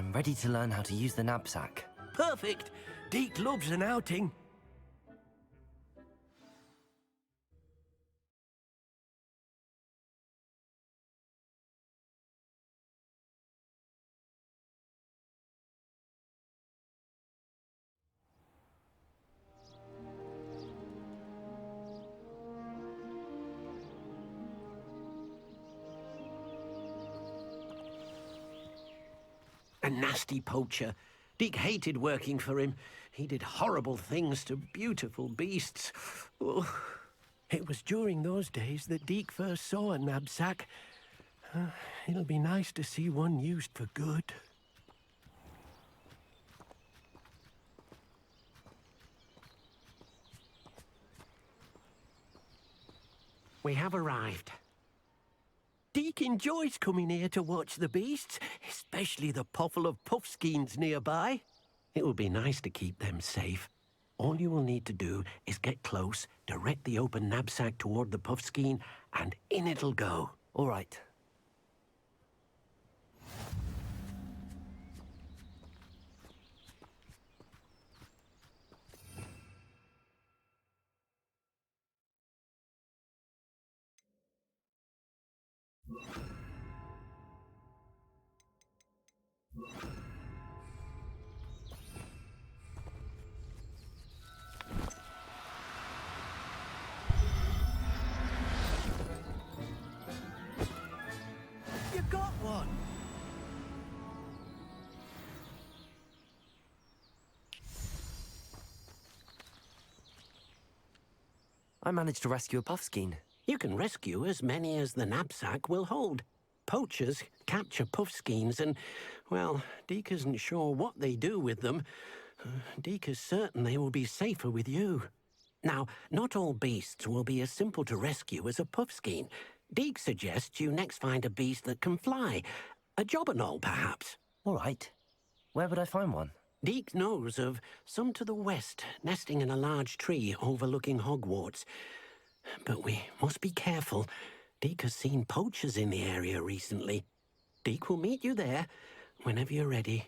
I'm ready to learn how to use the knapsack. Perfect! Deke loves an outing. A nasty poacher. Deke hated working for him. He did horrible things to beautiful beasts. Oh, it was during those days that Deke first saw a knapsack. It'll be nice to see one used for good. We have arrived. Deke enjoys coming here to watch the beasts, especially the potful of puffskeins nearby. It will be nice to keep them safe. All you will need to do is get close, direct the open knapsack toward the puffskein, and in it'll go. All right. You got one! I managed to rescue a puffskein. You can rescue as many as the knapsack will hold. Poachers capture puffskeins and, well, Deke isn't sure what they do with them. Deke is certain they will be safer with you. Now, not all beasts will be as simple to rescue as a puffskein. Deke suggests you next find a beast that can fly. A jobberknoll, perhaps. All right. Where would I find one? Deke knows of some to the west, nesting in a large tree overlooking Hogwarts. But we must be careful. Deke has seen poachers in the area recently. Deke will meet you there whenever you're ready.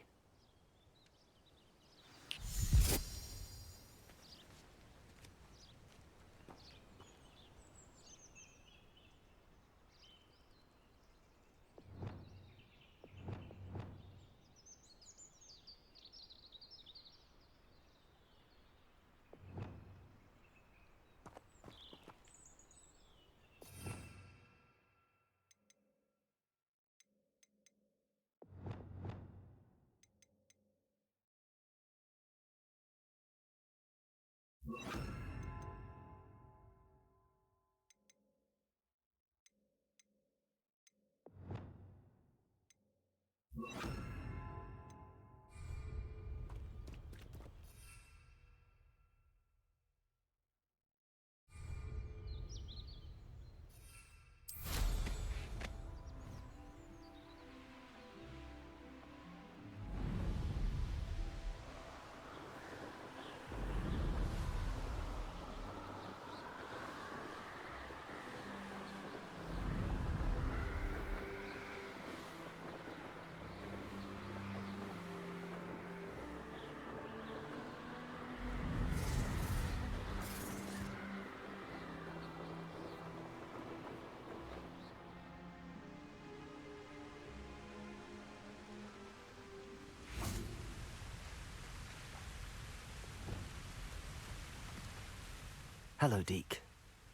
Hello, Deke.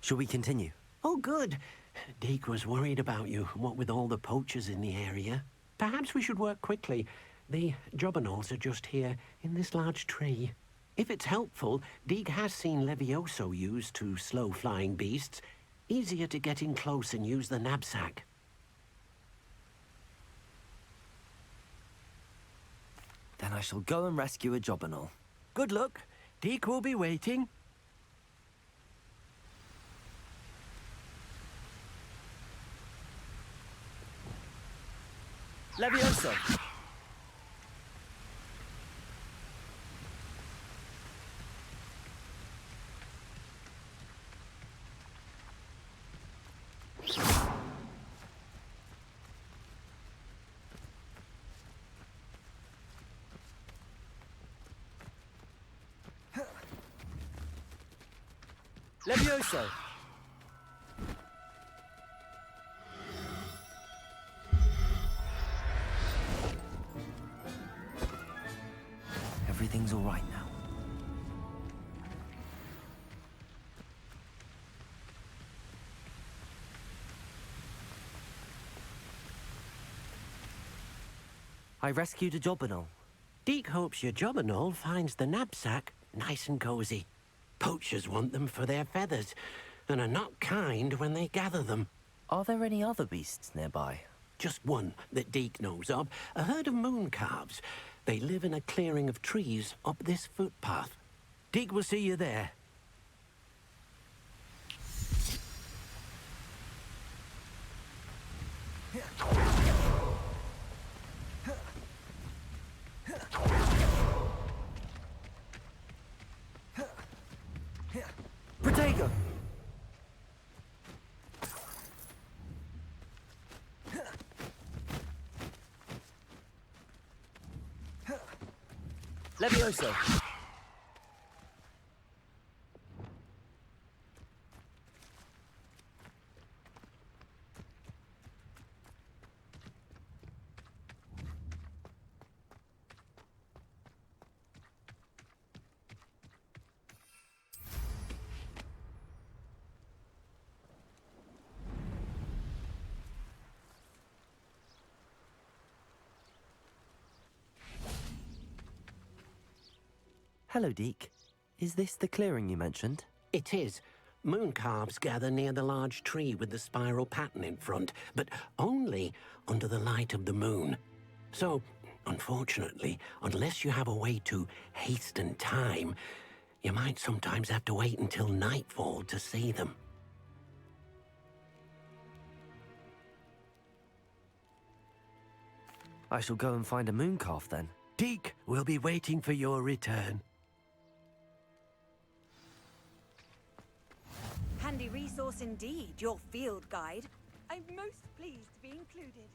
Shall we continue? Oh, good. Deke was worried about you, what with all the poachers in the area. Perhaps we should work quickly. The jobberknolls are just here, in this large tree. If it's helpful, Deke has seen Levioso used to slow flying beasts. Easier to get in close and use the knapsack. Then I shall go and rescue a jobberknoll. Good luck. Deke will be waiting. Levioso! Levioso! Everything's all right now. I rescued a job and all. Deke hopes your job and all finds the knapsack nice and cozy. Poachers want them for their feathers, and are not kind when they gather them. Are there any other beasts nearby? Just one that Deke knows of, a herd of moon calves. They live in a clearing of trees up this footpath. Deke will see you there. Protego! Levioso! Hello, Deke. Is this the clearing you mentioned? It is. Moon calves gather near the large tree with the spiral pattern in front, but only under the light of the moon. So, unfortunately, unless you have a way to hasten time, you might sometimes have to wait until nightfall to see them. I shall go and find a moon calf then. Deke will be waiting for your return. Handy resource indeed, your field guide. I'm most pleased to be included.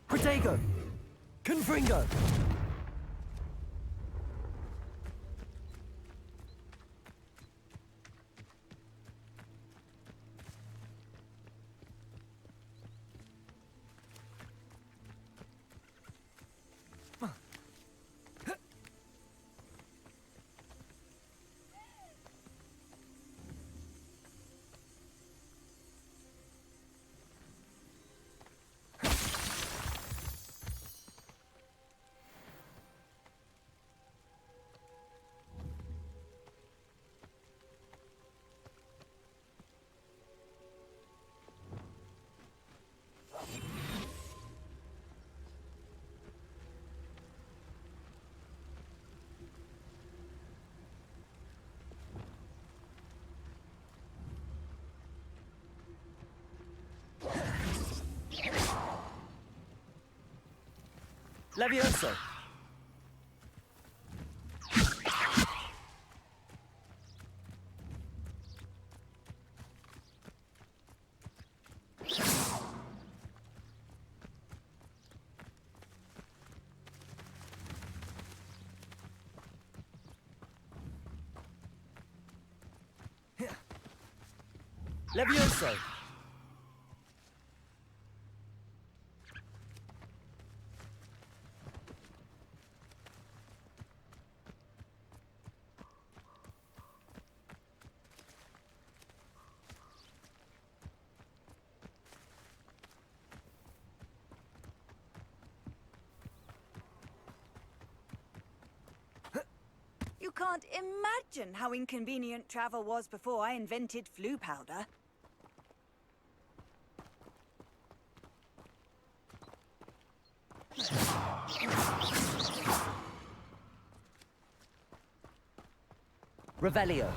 Protego! Confringo! Levioso! Levioso! You can't imagine how inconvenient travel was before I invented flu powder. Revelio.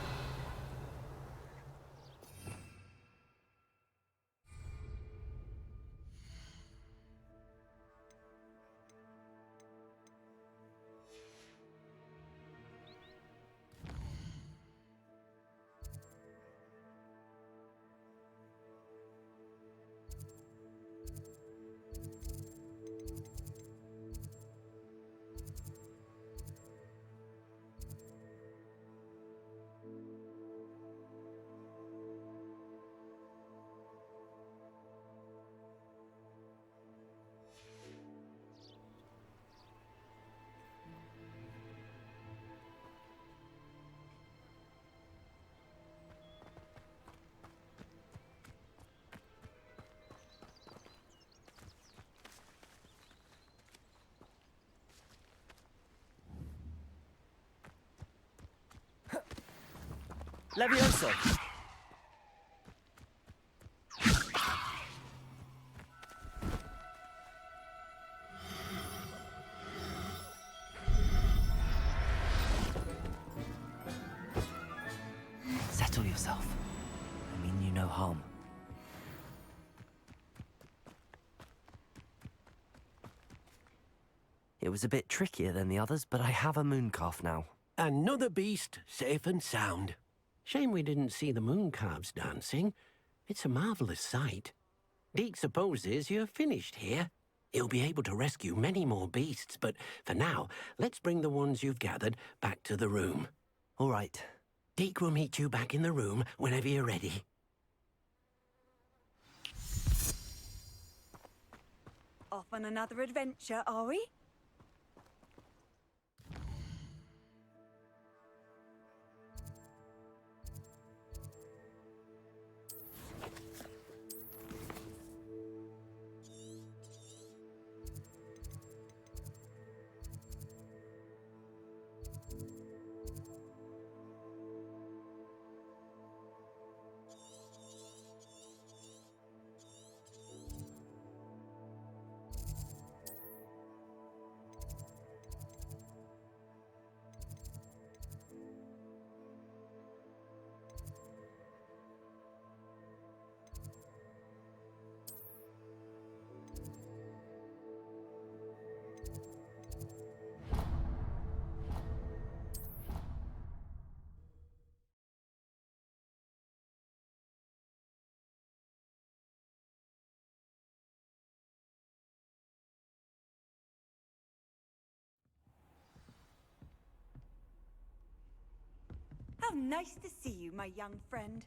Levioso. Settle yourself. I mean you no harm. It was a bit trickier than the others, but I have a mooncalf now. Another beast, safe and sound. Shame we didn't see the mooncalves dancing. It's a marvelous sight. Deke supposes you're finished here. He'll be able to rescue many more beasts, but for now, let's bring the ones you've gathered back to the room. All right. Deke will meet you back in the room whenever you're ready. Off on another adventure, are we? How nice to see you, my young friend.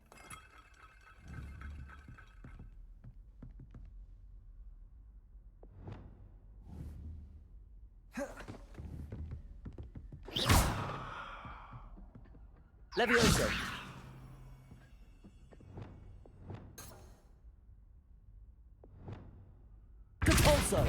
Levioso. Compulso.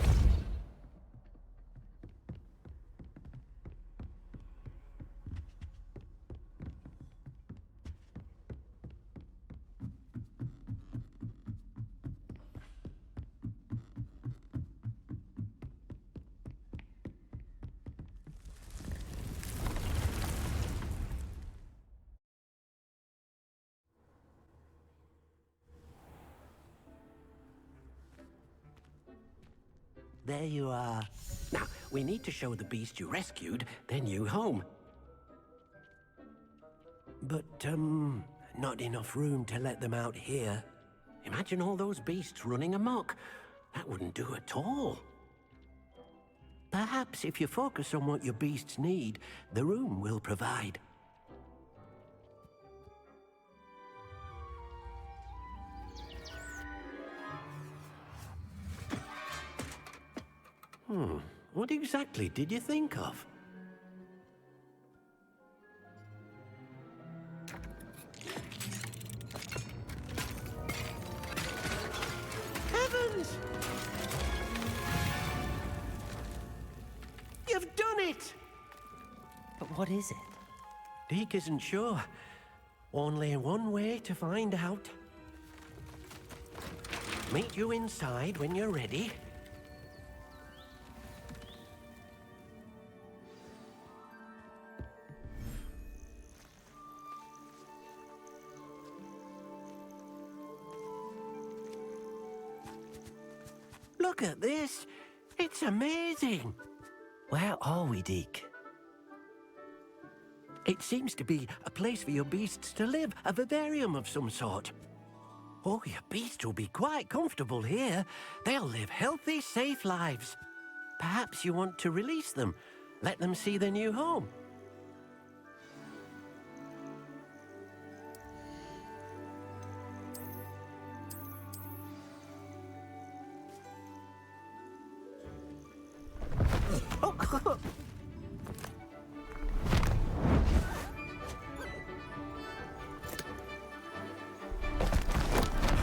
There you are. Now, we need to show the beast you rescued their new home. But, not enough room to let them out here. Imagine all those beasts running amok. That wouldn't do at all. Perhaps if you focus on what your beasts need, the room will provide. What exactly did you think of? Heavens! You've done it! But what is it? Deke isn't sure. Only one way to find out. Meet you inside when you're ready. Look at this. It's amazing. Where are we, Deke? It seems to be a place for your beasts to live, a vivarium of some sort. Oh, your beasts will be quite comfortable here. They'll live healthy, safe lives. Perhaps you want to release them, let them see their new home.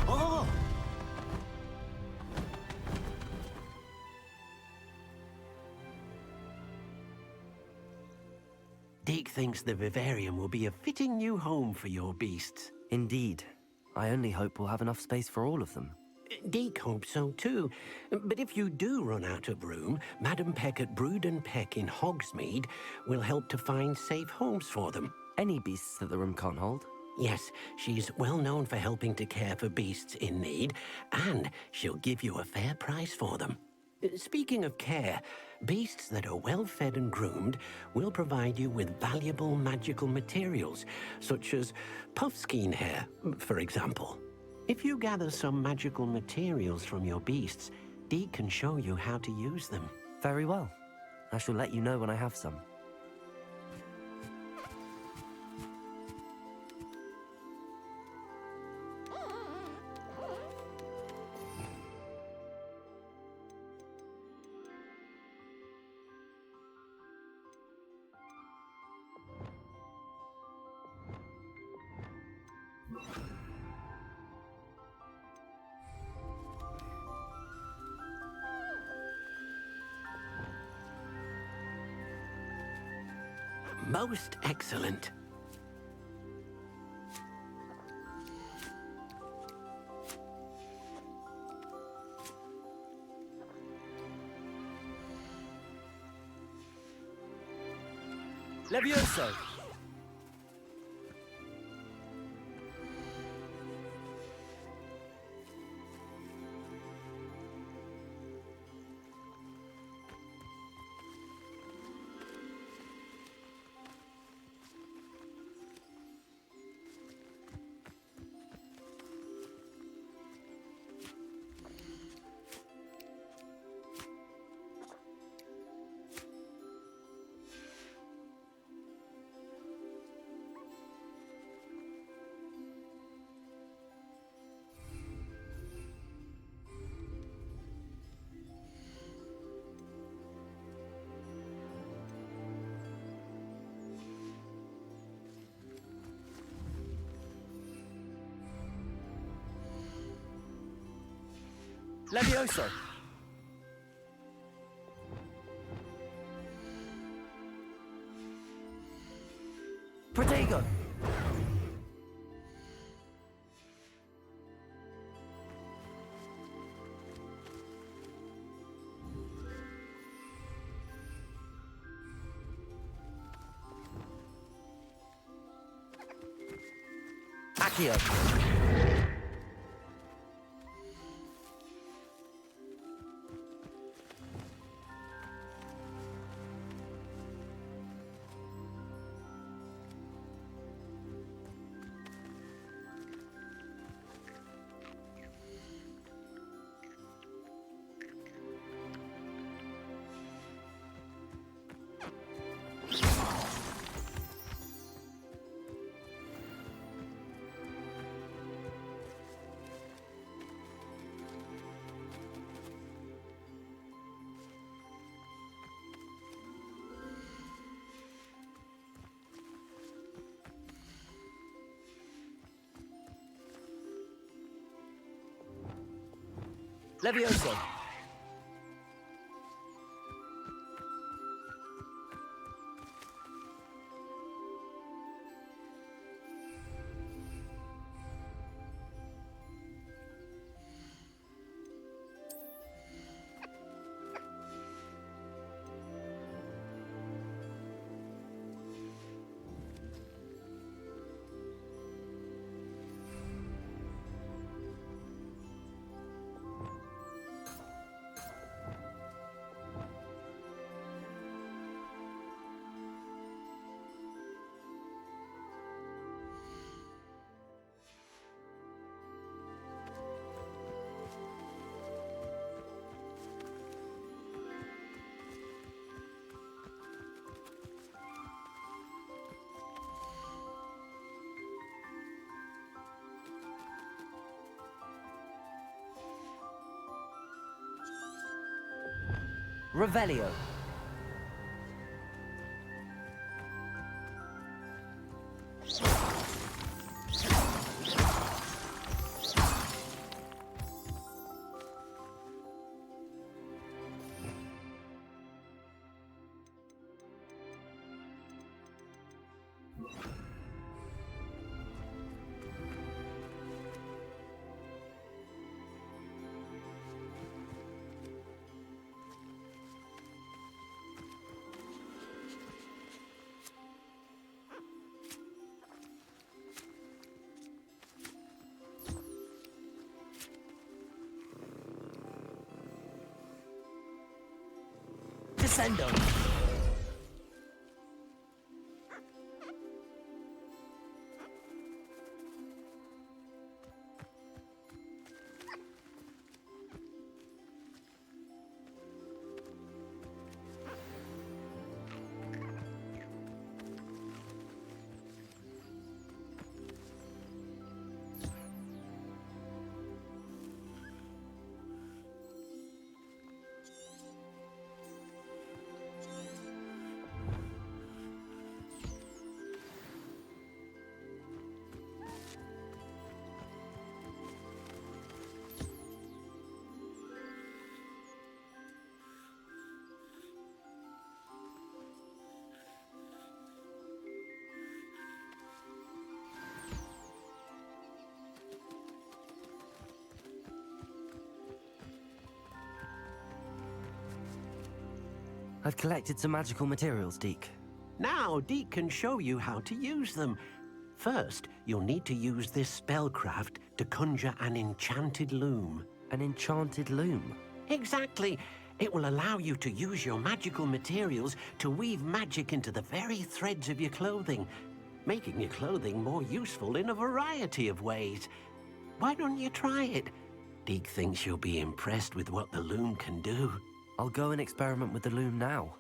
Oh! Deke thinks the vivarium will be a fitting new home for your beasts. Indeed. I only hope we'll have enough space for all of them. Deke hopes so too. But if you do run out of room, Madam Peck at Brood and Peck in Hogsmeade will help to find safe homes for them. Any beasts that the room can't hold? Yes, she's well known for helping to care for beasts in need, and she'll give you a fair price for them. Speaking of care, beasts that are well fed and groomed will provide you with valuable magical materials, such as puffskein hair, for example. If you gather some magical materials from your beasts, Deke can show you how to use them. Very well. I shall let you know when I have some. Most excellent. Levioso! Levioso! Protego! Accio! Levioso! Revelio. Descendo. I've collected some magical materials, Deke. Now, Deke can show you how to use them. First, you'll need to use this spellcraft to conjure an enchanted loom. An enchanted loom? Exactly. It will allow you to use your magical materials to weave magic into the very threads of your clothing, making your clothing more useful in a variety of ways. Why don't you try it? Deke thinks you'll be impressed with what the loom can do. I'll go and experiment with the loom now.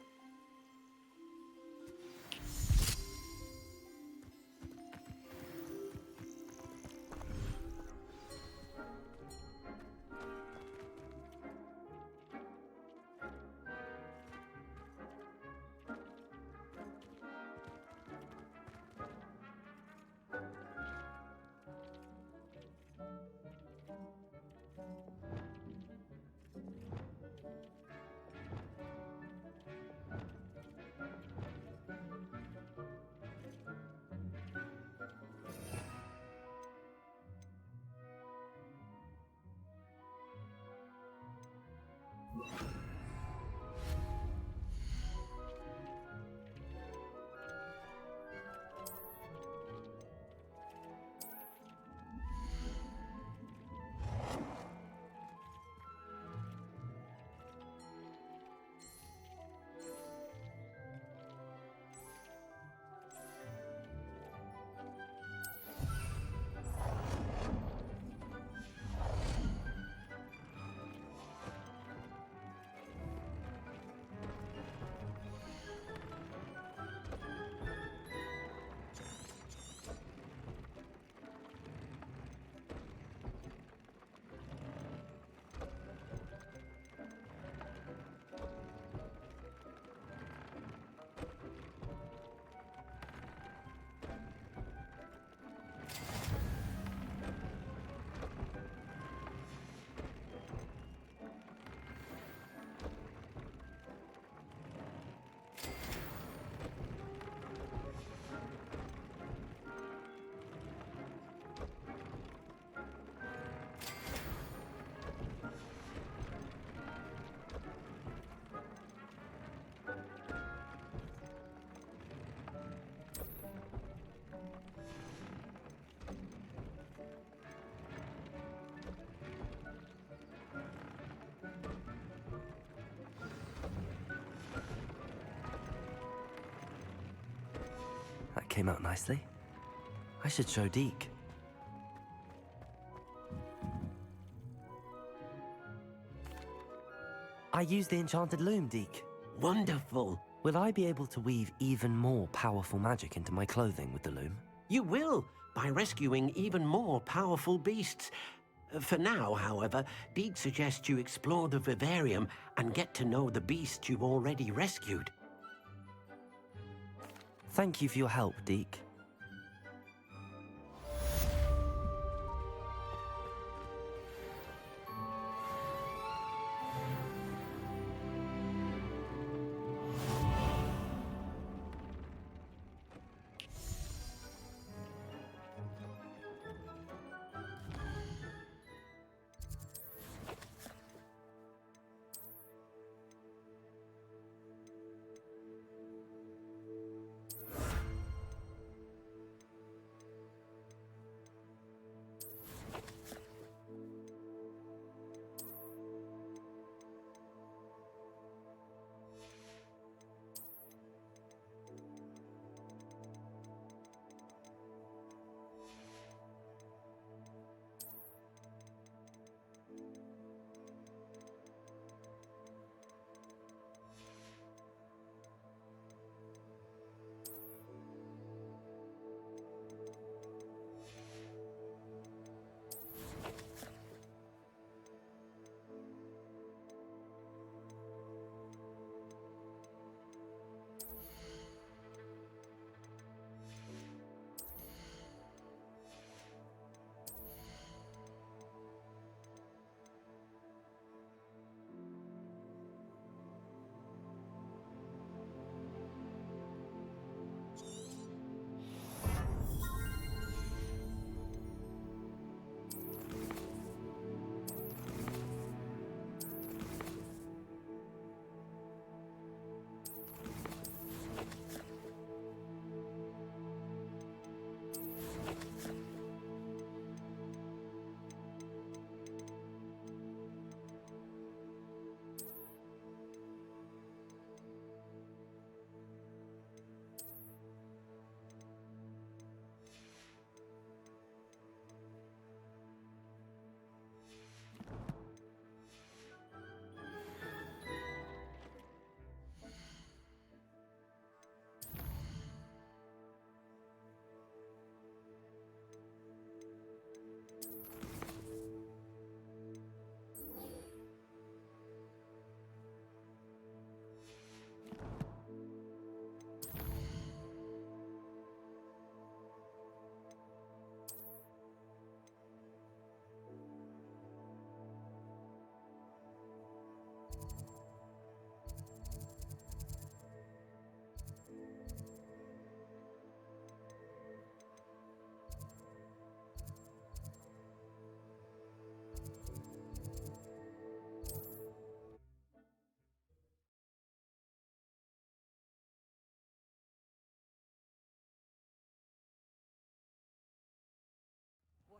That came out nicely. I should show Deke. I used the enchanted loom, Deke. Wonderful. Will I be able to weave even more powerful magic into my clothing with the loom? You will, by rescuing even more powerful beasts. For now, however, Deke suggests you explore the vivarium and get to know the beast you've already rescued. Thank you for your help, Deke.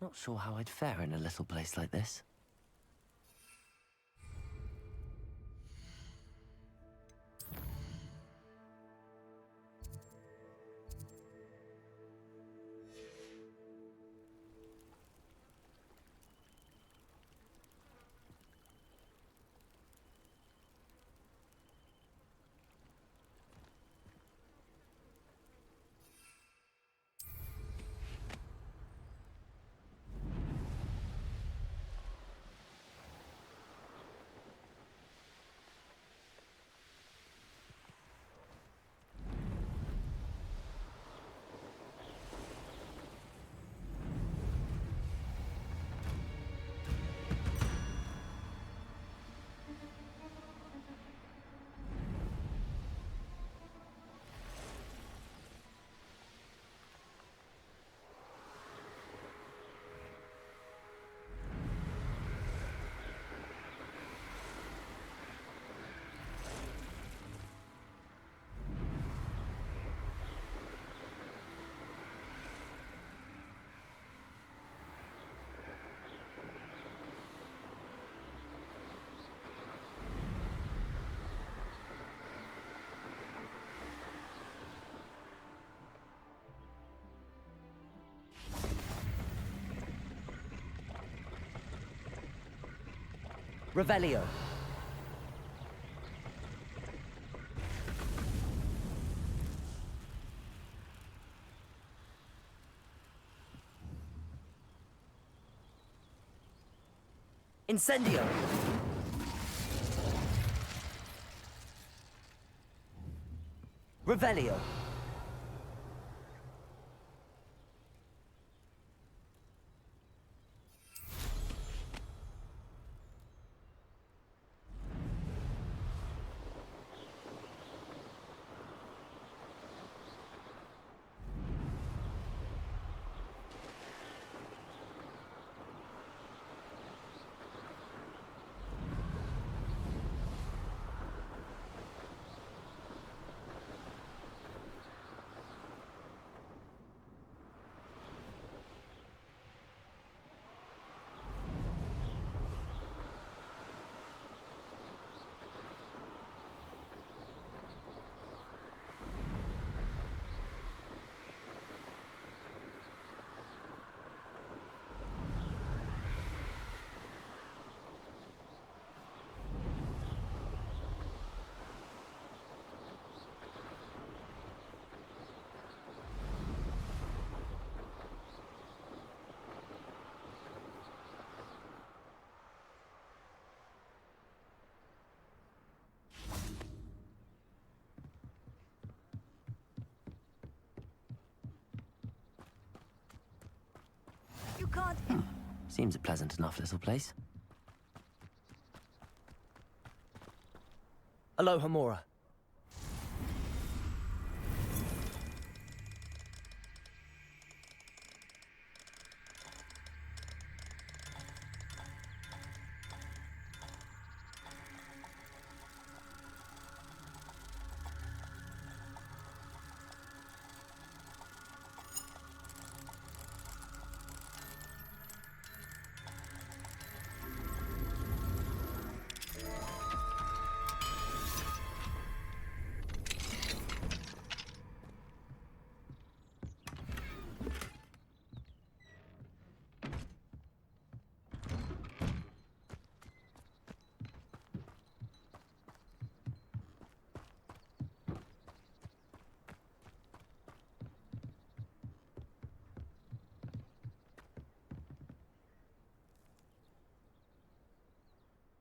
Not sure how I'd fare in a little place like this. Revelio. Incendio! Revelio! You can't... Seems a pleasant enough little place. Aloha Mora.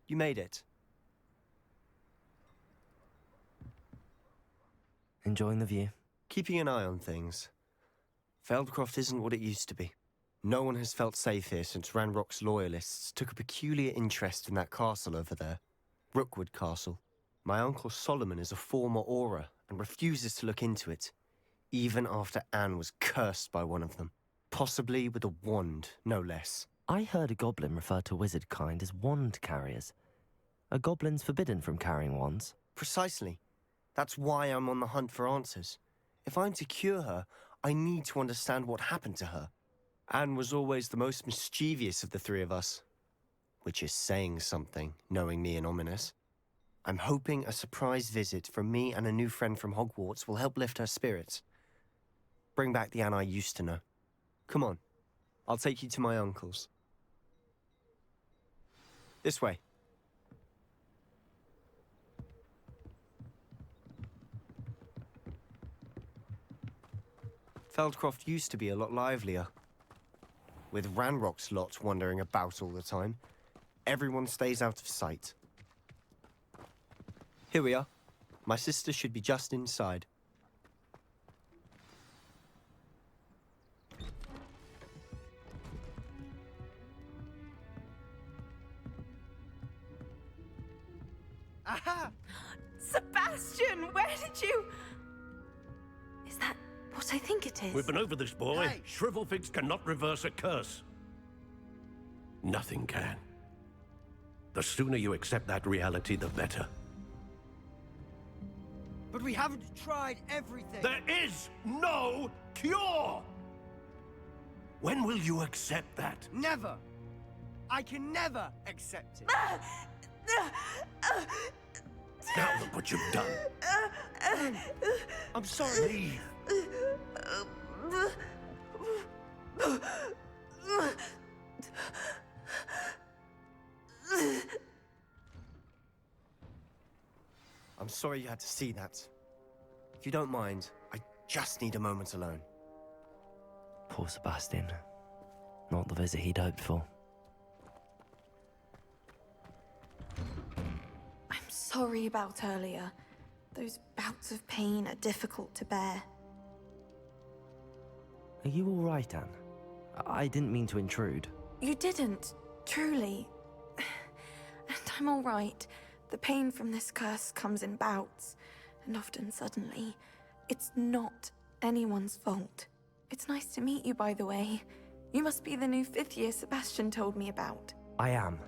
You made it. Enjoying the view. Keeping an eye on things. Feldcroft isn't what it used to be. No one has felt safe here since Ranrock's loyalists took a peculiar interest in that castle over there. Rookwood Castle. My uncle Solomon is a former Auror and refuses to look into it, even after Anne was cursed by one of them. Possibly with a wand, no less. I heard a goblin refer to wizard kind as wand carriers. Are goblins forbidden from carrying wands? Precisely. That's why I'm on the hunt for answers. If I'm to cure her, I need to understand what happened to her. Anne was always the most mischievous of the three of us. Which is saying something, knowing me and Ominous. I'm hoping a surprise visit from me and a new friend from Hogwarts will help lift her spirits. Bring back the Anne I used to know. Come on, I'll take you to my uncle's. This way. Feldcroft used to be a lot livelier. With Ranrock's lot wandering about all the time, everyone stays out of sight. Here we are. My sister should be just inside. Aha! Sebastian, where did you... Is that what I think it is? We've been over this, boy. Hey. Shrivelfigs cannot reverse a curse. Nothing can. The sooner you accept that reality, the better. But we haven't tried everything. There is no cure! When will you accept that? Never. I can never accept it. Now look what you've done. I'm sorry. Leave. I'm sorry you had to see that. If you don't mind, I just need a moment alone. Poor Sebastian. Not the visit he'd hoped for. sorry about earlier. Those bouts of pain are difficult to bear. Are you all right, Anne? I didn't mean to intrude. You didn't, truly. And I'm all right. The pain from this curse comes in bouts, and often suddenly. It's not anyone's fault. It's nice to meet you, by the way. You must be the new 5th year Sebastian told me about. I am.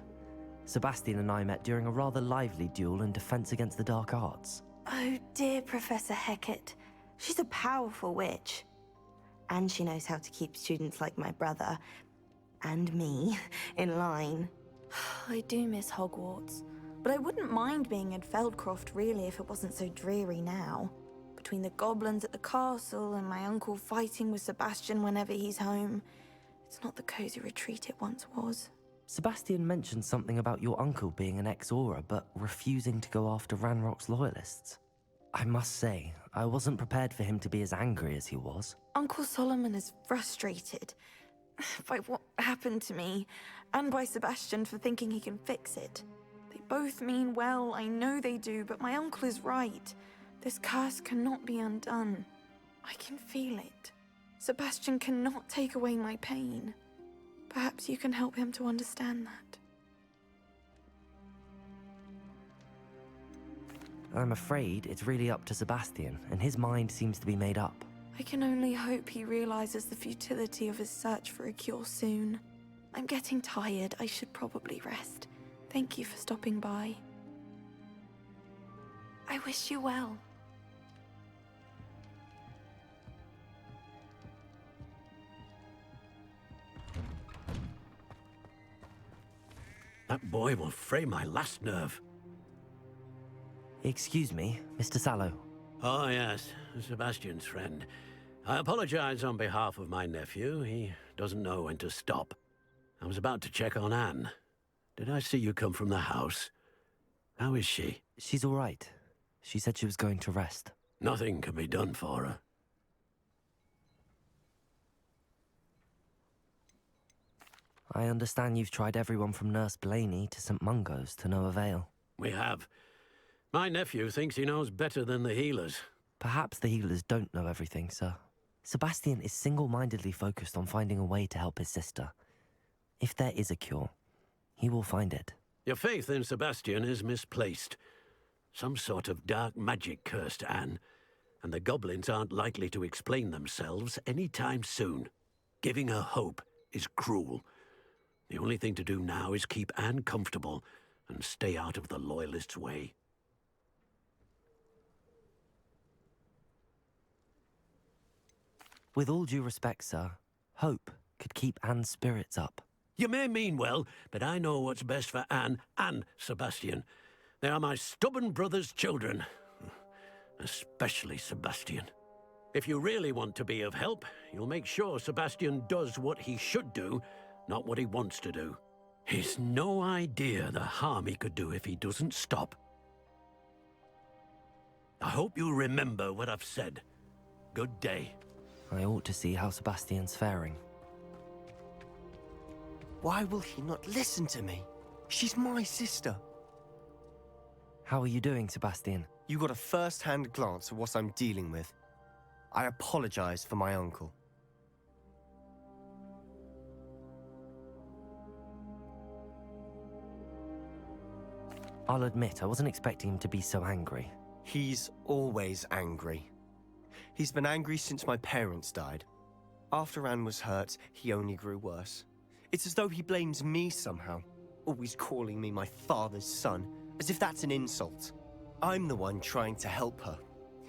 Sebastian and I met during a rather lively duel in Defense Against the Dark Arts. Oh, dear Professor Hecat. She's a powerful witch. And she knows how to keep students like my brother, and me, in line. I do miss Hogwarts, but I wouldn't mind being in Feldcroft, really, if it wasn't so dreary now. Between the goblins at the castle and my uncle fighting with Sebastian whenever he's home, it's not the cozy retreat it once was. Sebastian mentioned something about your uncle being an ex-Auror, but refusing to go after Ranrock's loyalists. I must say, I wasn't prepared for him to be as angry as he was. Uncle Solomon is frustrated by what happened to me, and by Sebastian for thinking he can fix it. They both mean well, I know they do, but my uncle is right. This curse cannot be undone. I can feel it. Sebastian cannot take away my pain. Perhaps you can help him to understand that. I'm afraid it's really up to Sebastian, and his mind seems to be made up. I can only hope he realizes the futility of his search for a cure soon. I'm getting tired. I should probably rest. Thank you for stopping by. I wish you well. That boy will fray my last nerve. Excuse me, Mr. Sallow. Oh, yes, Sebastian's friend. I apologize on behalf of my nephew. He doesn't know when to stop. I was about to check on Anne. Did I see you come from the house? How is she? She's all right. She said she was going to rest. Nothing can be done for her. I understand you've tried everyone from Nurse Blaney to St. Mungo's to no avail. We have. My nephew thinks he knows better than the healers. Perhaps the healers don't know everything, sir. Sebastian is single-mindedly focused on finding a way to help his sister. If there is a cure, he will find it. Your faith in Sebastian is misplaced. Some sort of dark magic cursed Anne, and the goblins aren't likely to explain themselves any time soon. Giving her hope is cruel. The only thing to do now is keep Anne comfortable and stay out of the Loyalists' way. With all due respect, sir, hope could keep Anne's spirits up. You may mean well, but I know what's best for Anne and Sebastian. They are my stubborn brother's children. Especially Sebastian. If you really want to be of help, you'll make sure Sebastian does what he should do, not what he wants to do. He's no idea the harm he could do if he doesn't stop. I hope you'll remember what I've said. Good day. I ought to see how Sebastian's faring. Why will he not listen to me? She's my sister. How are you doing, Sebastian? You got a first-hand glance at what I'm dealing with. I apologize for my uncle. I'll admit, I wasn't expecting him to be so angry. He's always angry. He's been angry since my parents died. After Anne was hurt, he only grew worse. It's as though he blames me somehow, always calling me my father's son, as if that's an insult. I'm the one trying to help her.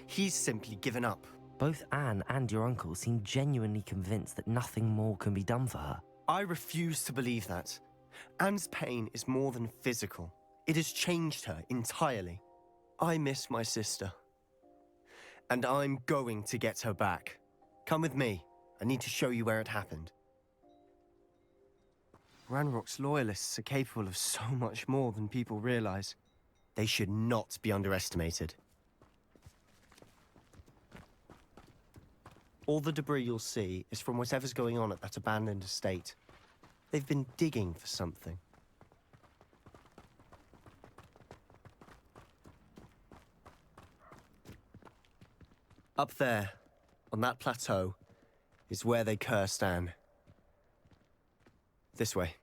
He's simply given up. Both Anne and your uncle seem genuinely convinced that nothing more can be done for her. I refuse to believe that. Anne's pain is more than physical. It has changed her entirely. I miss my sister. And I'm going to get her back. Come with me. I need to show you where it happened. Ranrock's loyalists are capable of so much more than people realize. They should not be underestimated. All the debris you'll see is from whatever's going on at that abandoned estate. They've been digging for something. Up there, on that plateau, is where they cursed Anne. This way.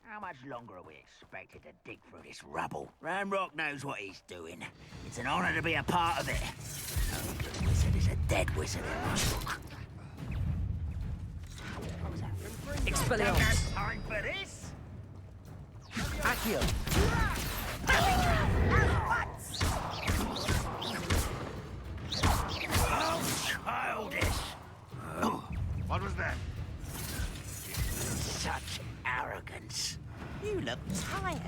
How much longer are we expected to dig through this rubble? Ramrock knows what he's doing. It's an honor to be a part of it. A good wizard is a dead wizard in my book. Expelliarmus. Time for this? Accio. Oh, childish. What was that? Such arrogance. You look tired.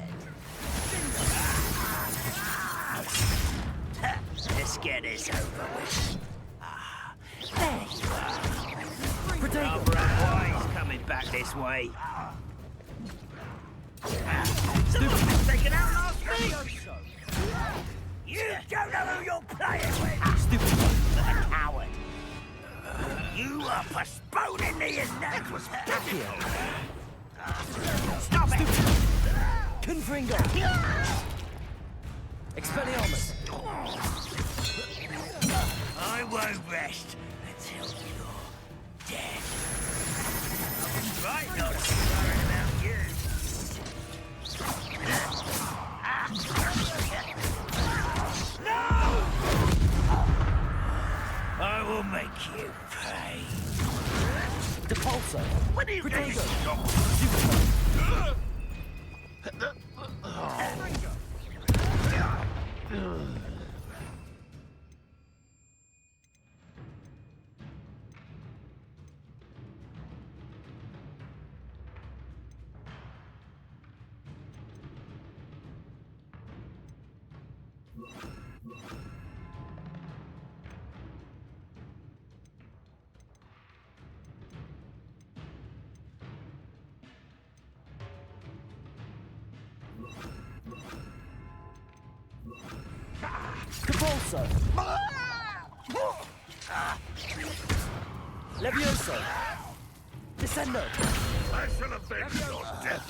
Let's get this over with. Ah, there you are. Protego. Why coming back this way? Someone's taken out last week! You don't know who you're playing with! Stupid. A coward. You are postponing the inevitable. Accio. Stop it! Confringo. Expelliarmus. I won't rest until you're dead. Right, not worrying about you. No! I will make you pay. Depulso. When are you getting Depulso. Levioso. Descendo. I shall avenge your death.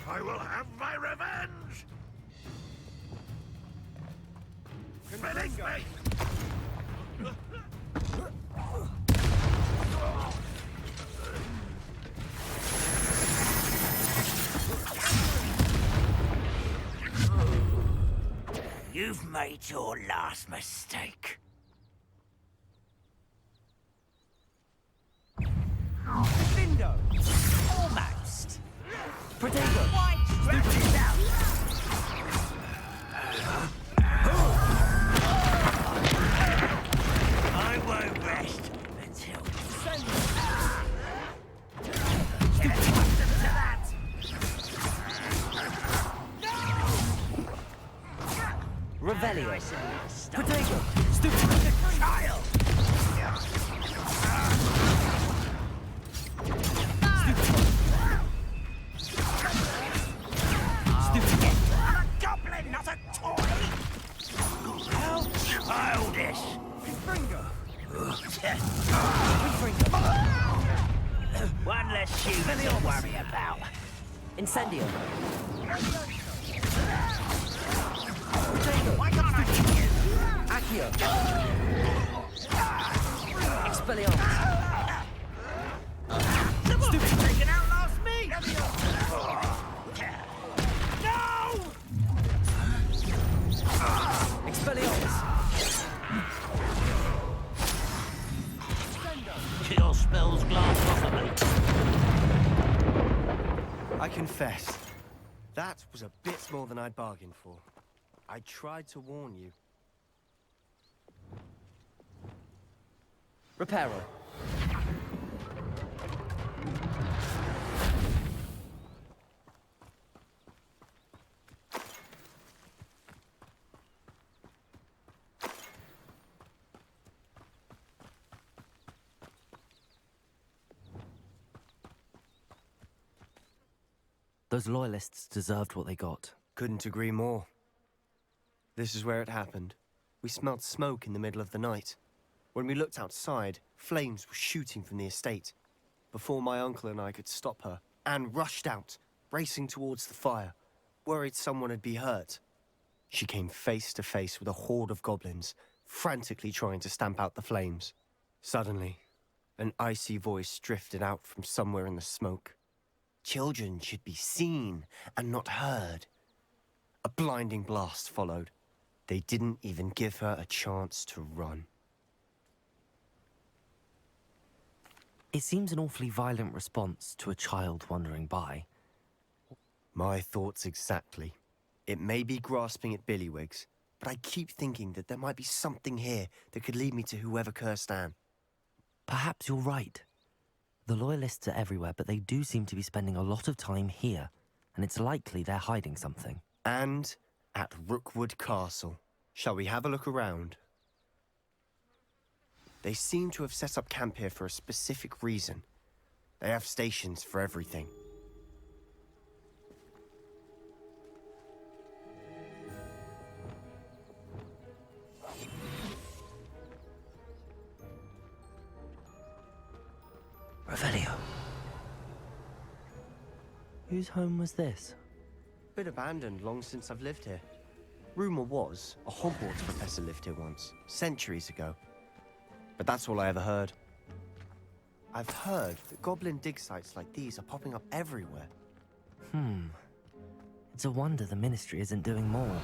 I will have my revenge. Release me. You've made your last mistake. Lindo! Almost. Protego. Stupid is out. I won't rest until you get accustomed to that. Revelio. Stop. Protego. Stupid. Child. I'm a goblin, not a toy. How childish. One less human to worry about. Incendio. Why can't I hit you? Accio. Expelliarmus. Someone's taken out last me. No! Expelliarmus. Your spells glance off of me. I confess, that was a bit more than I'd bargained for. I tried to warn you. Reparo. Those loyalists deserved what they got. Couldn't agree more. This is where it happened. We smelled smoke in the middle of the night. When we looked outside, flames were shooting from the estate. Before my uncle and I could stop her, Anne rushed out, racing towards the fire. worried someone would be hurt. She came face to face with a horde of goblins, frantically trying to stamp out the flames. Suddenly, an icy voice drifted out from somewhere in the smoke. Children should be seen and not heard. A blinding blast followed. They didn't even give her a chance to run. It seems an awfully violent response to a child wandering by. My thoughts exactly. It may be grasping at Billywigs, but I keep thinking that there might be something here that could lead me to whoever cursed Anne. Perhaps you're right. The Loyalists are everywhere, but they do seem to be spending a lot of time here, and it's likely they're hiding something. And at Rookwood Castle. Shall we have a look around? They seem to have set up camp here for a specific reason. They have stations for everything. Revelio. Whose home was this? Been abandoned long since I've lived here. Rumour was a Hogwarts professor lived here once, centuries ago. But that's all I ever heard. I've heard that goblin dig sites like these are popping up everywhere. It's a wonder the Ministry isn't doing more.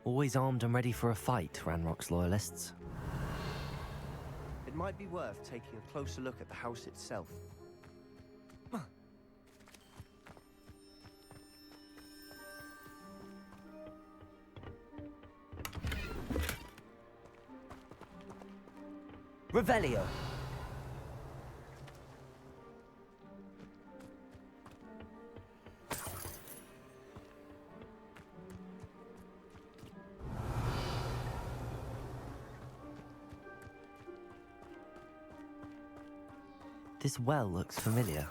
Always armed and ready for a fight, Ranrock's Loyalists. It might be worth taking a closer look at the house itself. Revelio. This well looks familiar.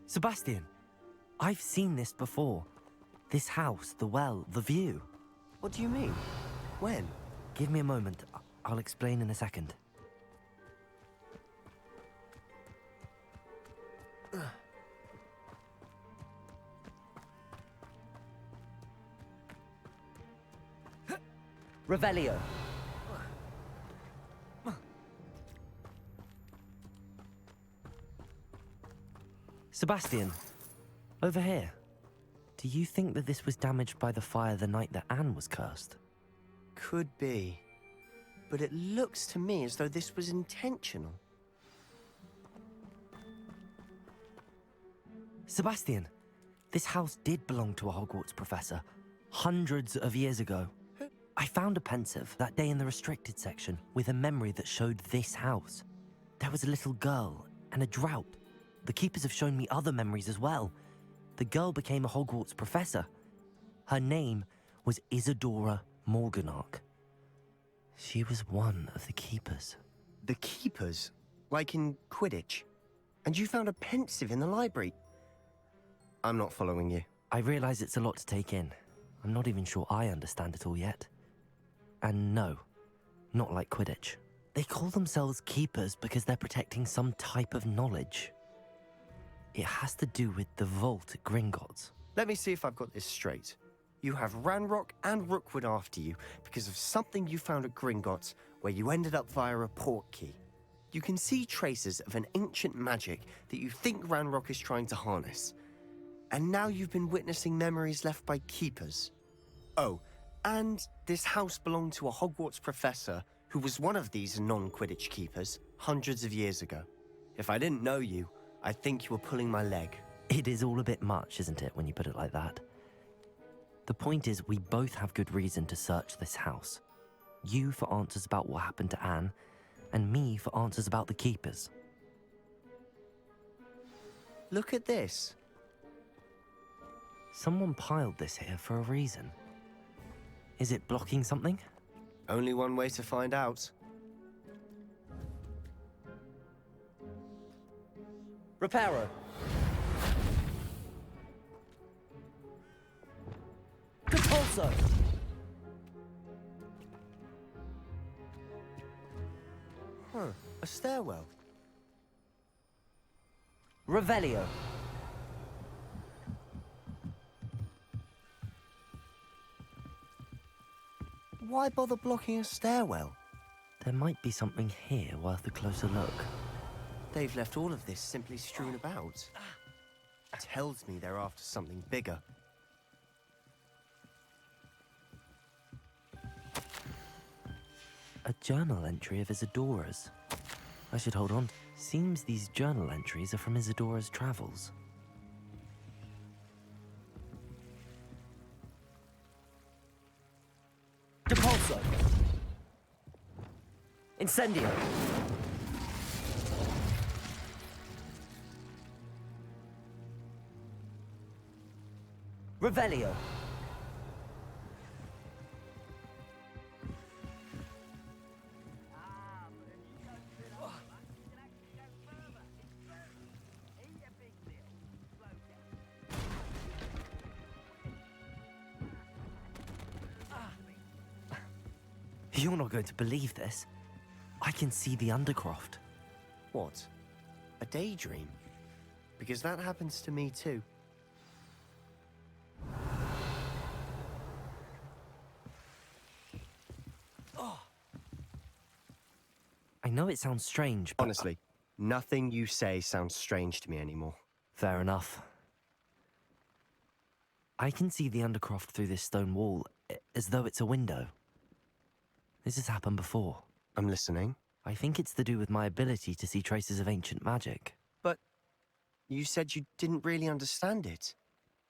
Sebastian! I've seen this before. This house, the well, the view. What do you mean? When? Give me a moment. I'll explain in a second. Revelio. Sebastian, over here. Do you think that this was damaged by the fire the night that Anne was cursed? Could be. But it looks to me as though this was intentional. Sebastian, this house did belong to a Hogwarts professor, hundreds of years ago. I found a pensive that day in the restricted section with a memory that showed this house. There was a little girl and a drought. The keepers have shown me other memories as well. The girl became a Hogwarts professor. Her name was Isadora Morganach. She was one of the keepers. The keepers? Like in Quidditch? And you found a pensive in the library? I'm not following you. I realize it's a lot to take in. I'm not even sure I understand it all yet. And no, not like Quidditch. They call themselves keepers because they're protecting some type of knowledge. It has to do with the vault at Gringotts. Let me see if I've got this straight. You have Ranrock and Rookwood after you because of something you found at Gringotts where you ended up via a portkey. You can see traces of an ancient magic that you think Ranrock is trying to harness. And now you've been witnessing memories left by keepers. Oh, and this house belonged to a Hogwarts professor who was one of these non-Quidditch keepers hundreds of years ago. If I didn't know you, I think you were pulling my leg. It is all a bit much, isn't it, when you put it like that? The point is, we both have good reason to search this house. You for answers about what happened to Anne, and me for answers about the keepers. Look at this. Someone piled this here for a reason. Is it blocking something? Only one way to find out. Reparo. Compulso. Huh, a stairwell. Revelio. Why bother blocking a stairwell? There might be something here worth a closer look. They've left all of this simply strewn about. Tells me they're after something bigger. A journal entry of Isadora's. I should hold on. Seems these journal entries are from Isadora's travels. Depulso. Incendio. Revelio. You're not going to believe this. I can see the Undercroft. What? A daydream? Because that happens to me too. I know it sounds strange, but... Honestly, nothing you say sounds strange to me anymore. Fair enough. I can see the Undercroft through this stone wall, as though it's a window. This has happened before. I'm listening. I think it's to do with my ability to see traces of ancient magic. But you said you didn't really understand it,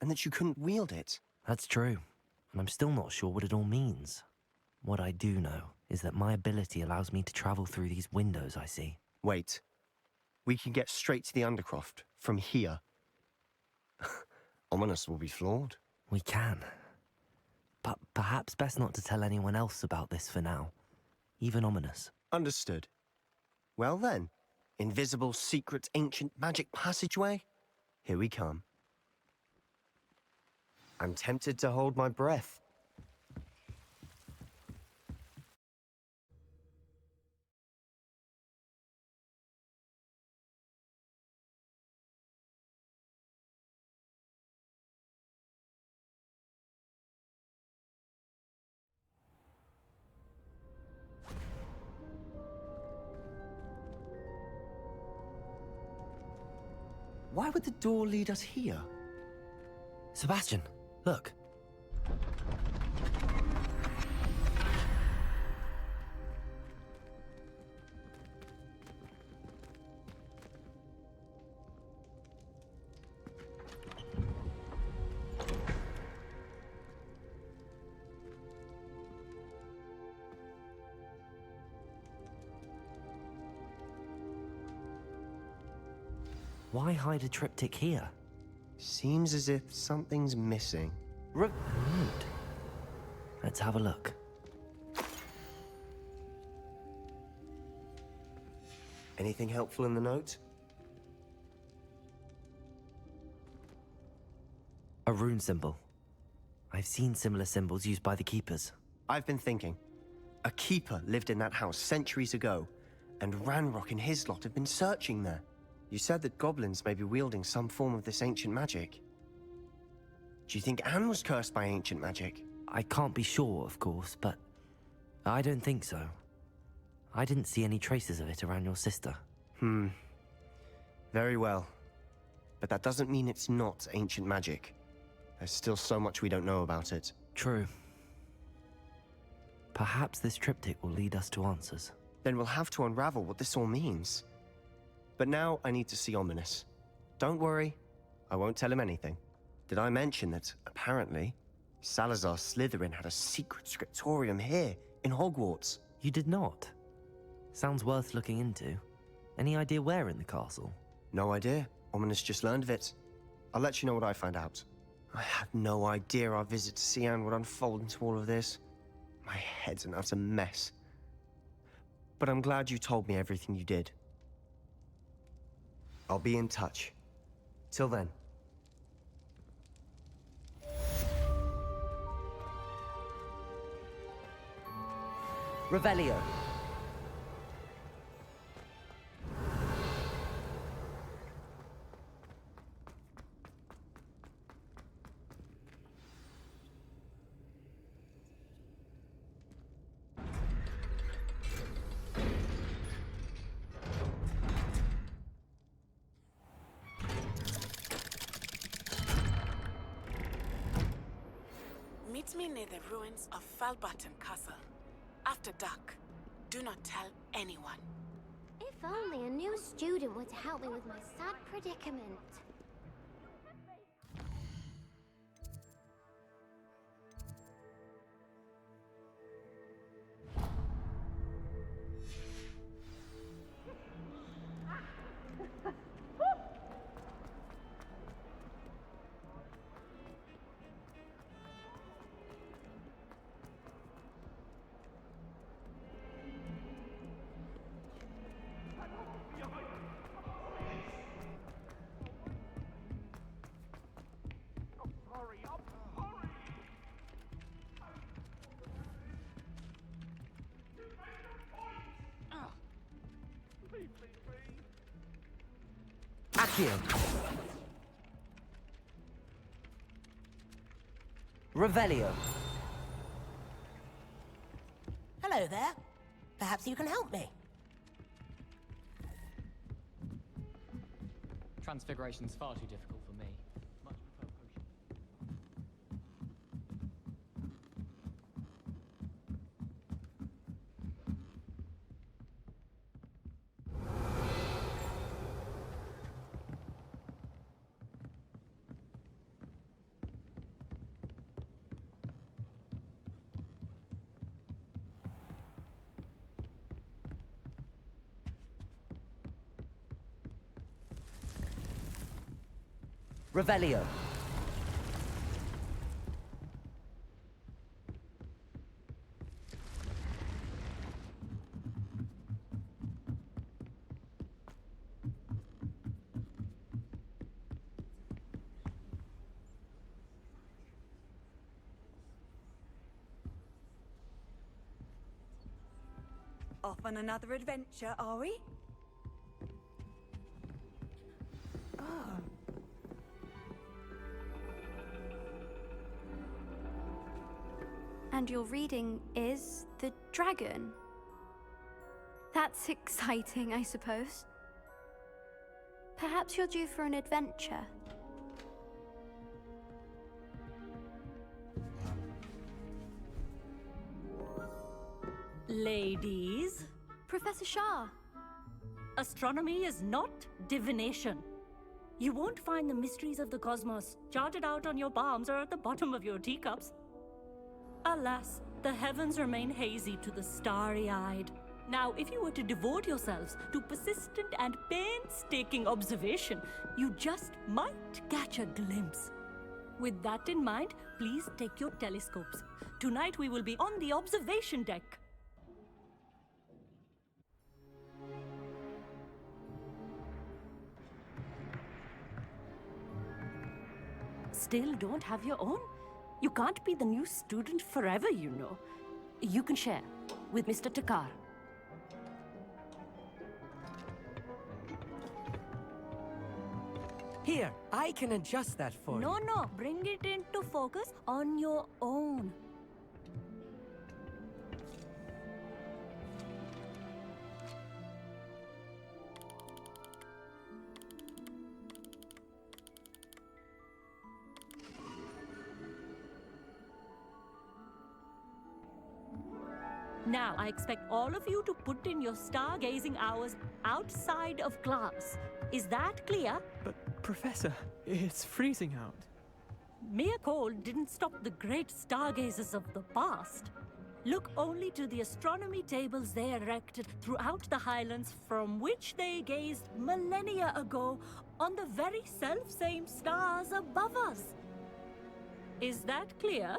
and that you couldn't wield it. That's true, and I'm still not sure what it all means. What I do know is that my ability allows me to travel through these windows I see. Wait. We can get straight to the Undercroft from here. Ominous will be flawed. We can. But perhaps best not to tell anyone else about this for now. Even Ominous. Understood. Well then, invisible, secret, ancient magic passageway? Here we come. I'm tempted to hold my breath. Why would the door lead us here? Sebastian, look. Why hide a triptych here? Seems as if something's missing. Rude. Let's have a look. Anything helpful in the note? A rune symbol. I've seen similar symbols used by the keepers. I've been thinking. A keeper lived in that house centuries ago, and Ranrock and his lot have been searching there. You said that goblins may be wielding some form of this ancient magic. Do you think Anne was cursed by ancient magic? I can't be sure, of course, but I don't think so. I didn't see any traces of it around your sister. Very well. But that doesn't mean it's not ancient magic. There's still so much we don't know about it. True. Perhaps this triptych will lead us to answers. Then we'll have to unravel what this all means. But now I need to see Ominous. Don't worry, I won't tell him anything. Did I mention that, apparently, Salazar Slytherin had a secret scriptorium here, in Hogwarts? You did not? Sounds worth looking into. Any idea where in the castle? No idea. Ominous just learned of it. I'll let you know what I find out. I had no idea our visit to Cian would unfold into all of this. My head's an utter mess. But I'm glad you told me everything you did. I'll be in touch. Till then. Revelio. me near the ruins of Falbutton Castle. After dark. Do not tell anyone. If only a new student would help me with my sad predicament. Accio. Revelio. Hello there. Perhaps you can help me. Transfiguration's far too difficult for me. Much prefer potion. Revelio. Off on another adventure, are we? And your reading is the dragon. That's exciting, I suppose. Perhaps you're due for an adventure. Ladies, Professor Shah. astronomy is not divination. You won't find the mysteries of the cosmos charted out on your palms or at the bottom of your teacups. Alas, the heavens remain hazy to the starry-eyed. Now, if you were to devote yourselves to persistent and painstaking observation, you just might catch a glimpse. With that in mind, please take your telescopes. Tonight we will be on the observation deck. Still don't have your own? You can't be the new student forever, you know. You can share with Mr. Takar. Here, I can adjust that for you. No, bring it into focus on your own. Now, I expect all of you to put in your stargazing hours outside of class. Is that clear? But, Professor, it's freezing out. Mere cold didn't stop the great stargazers of the past. Look only to the astronomy tables they erected throughout the highlands from which they gazed millennia ago on the very self-same stars above us. Is that clear?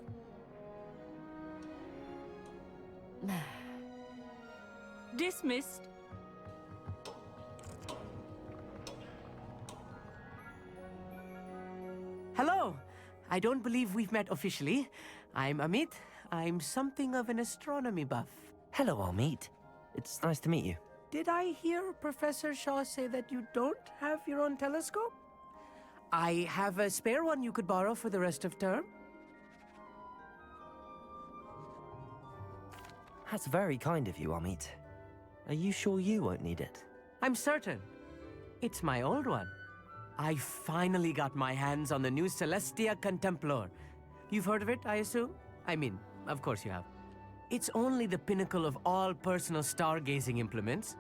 Dismissed. Hello. I don't believe we've met officially. I'm Amit. I'm something of an astronomy buff. Hello, Amit. It's nice to meet you. Did I hear Professor Shaw say that you don't have your own telescope? I have a spare one you could borrow for the rest of term. That's very kind of you, Amit. Are you sure you won't need it? I'm certain. It's my old one. I finally got my hands on the new Celestia Contemplar. You've heard of it, I assume? I mean, of course you have. It's only the pinnacle of all personal stargazing implements.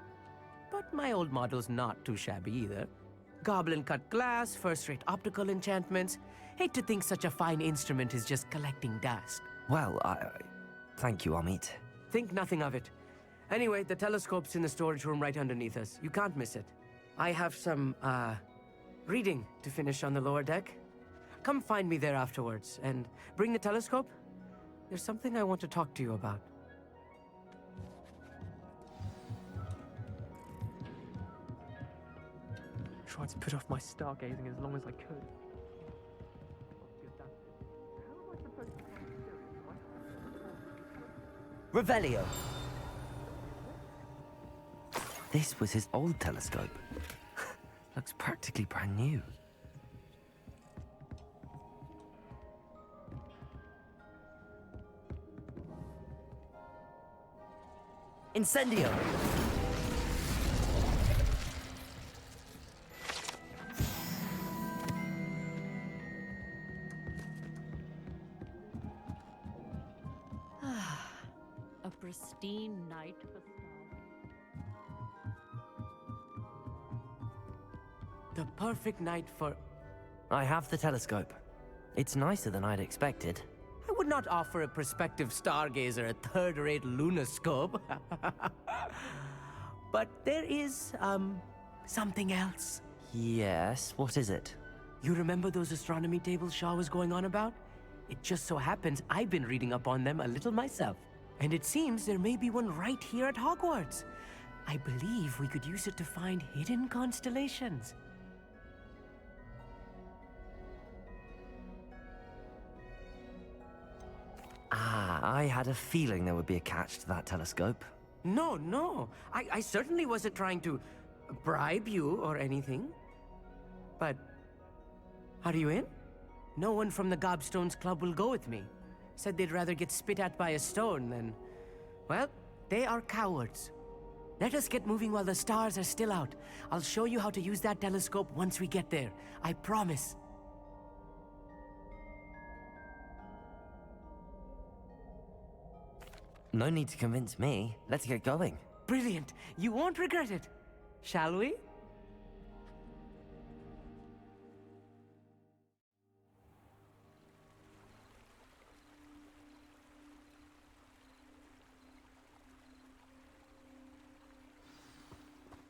But my old model's not too shabby either. Goblin-cut glass, first-rate optical enchantments. Hate to think such a fine instrument is just collecting dust. Well, thank you, Amit. Think nothing of it. Anyway, the telescope's in the storage room right underneath us. You can't miss it. I have some, reading to finish on the lower deck. Come find me there afterwards, and bring the telescope. There's something I want to talk to you about. Tried to put off my stargazing as long as I could. Revelio. This was his old telescope. Looks practically brand new. Incendio! A pristine night for stars. The perfect night for... I have the telescope. It's nicer than I'd expected. I would not offer a prospective stargazer a third-rate lunoscope. But there is, something else. Yes, what is it? You remember those astronomy tables Shaw was going on about? It just so happens I've been reading up on them a little myself. And it seems there may be one right here at Hogwarts. I believe we could use it to find hidden constellations. I had a feeling there would be a catch to that telescope. No. I certainly wasn't trying to bribe you or anything. But, are you in? No one from the Gobstones Club will go with me. Said they'd rather get spit at by a stone than... Well, they are cowards. Let us get moving while the stars are still out. I'll show you how to use that telescope once we get there. I promise. No need to convince me. Let's get going. Brilliant. You won't regret it. Shall we?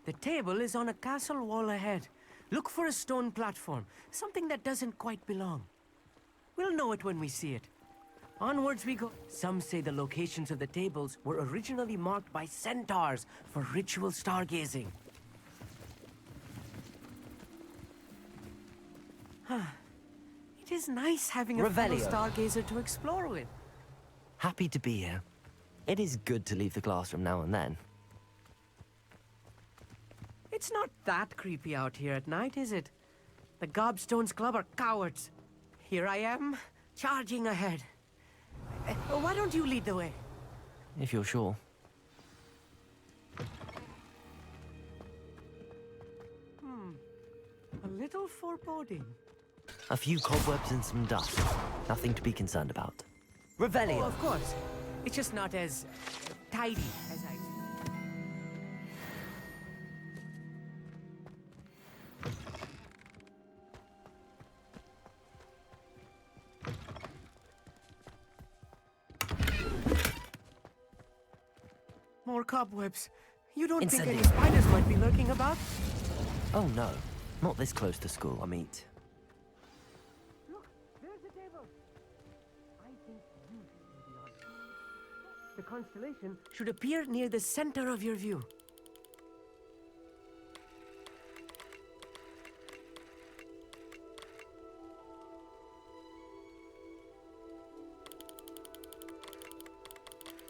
The table is on a castle wall ahead. Look for a stone platform, something that doesn't quite belong. We'll know it when we see it. Onwards we go. Some say the locations of the tables were originally marked by centaurs for ritual stargazing. It is nice having a fellow Revelio. stargazer to explore with. Happy to be here. It is good to leave the classroom now and then. It's not that creepy out here at night, is it? The Gobstones Club are cowards. Here I am, charging ahead. Why don't you lead the way? If you're sure. A little foreboding. A few cobwebs and some dust. Nothing to be concerned about. Revelio. Oh, of course. It's just not as tidy as I... More cobwebs. You don't think any spiders might be lurking about? Oh no, not this close to school, Amit. Look, there's the table. I think you should be on it. The constellation should appear near the center of your view.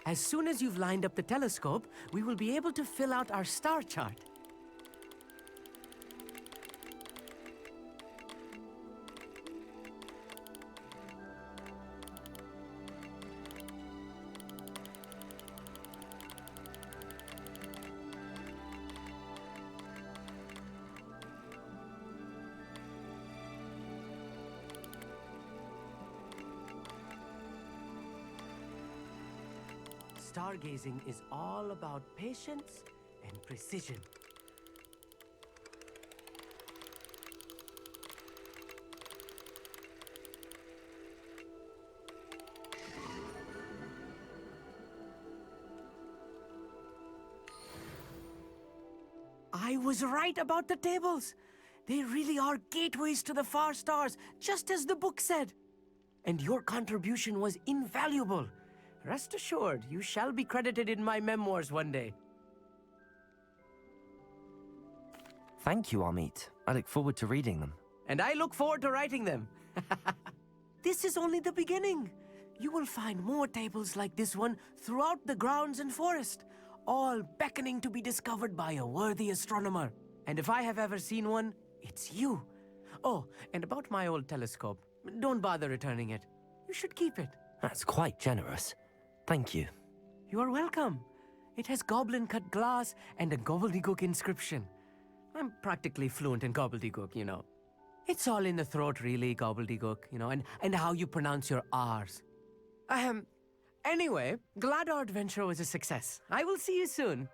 As soon as you've lined up the telescope, we will be able to fill out our star chart. stargazing is all about patience and precision. I was right about the tables. They really are gateways to the far stars, just as the book said. And your contribution was invaluable. Rest assured, you shall be credited in my memoirs one day. Thank you, Amit. I look forward to reading them. And I look forward to writing them. This is only the beginning. You will find more tables like this one throughout the grounds and forest, all beckoning to be discovered by a worthy astronomer. And if I have ever seen one, it's you. Oh, and about my old telescope, don't bother returning it. You should keep it. That's quite generous. Thank you. You are welcome. It has goblin-cut glass and a gobbledygook inscription. I'm practically fluent in gobbledygook, you know. It's all in the throat, really, gobbledygook, you know, and how you pronounce your R's. Anyway, glad our adventure was a success. I will see you soon.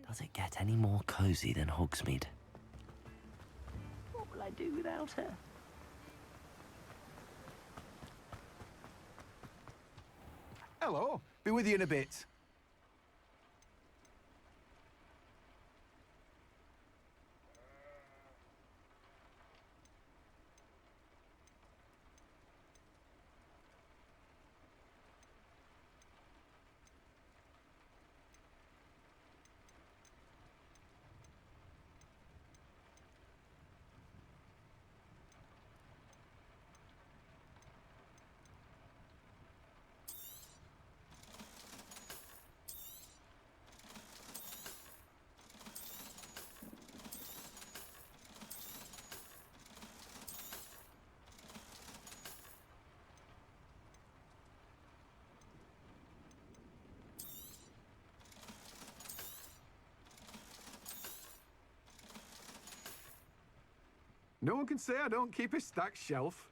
Does it get any more cozy than Hogsmeade? What will I do without her? Hello. Be with you in a bit. No one can say I don't keep a stacked shelf.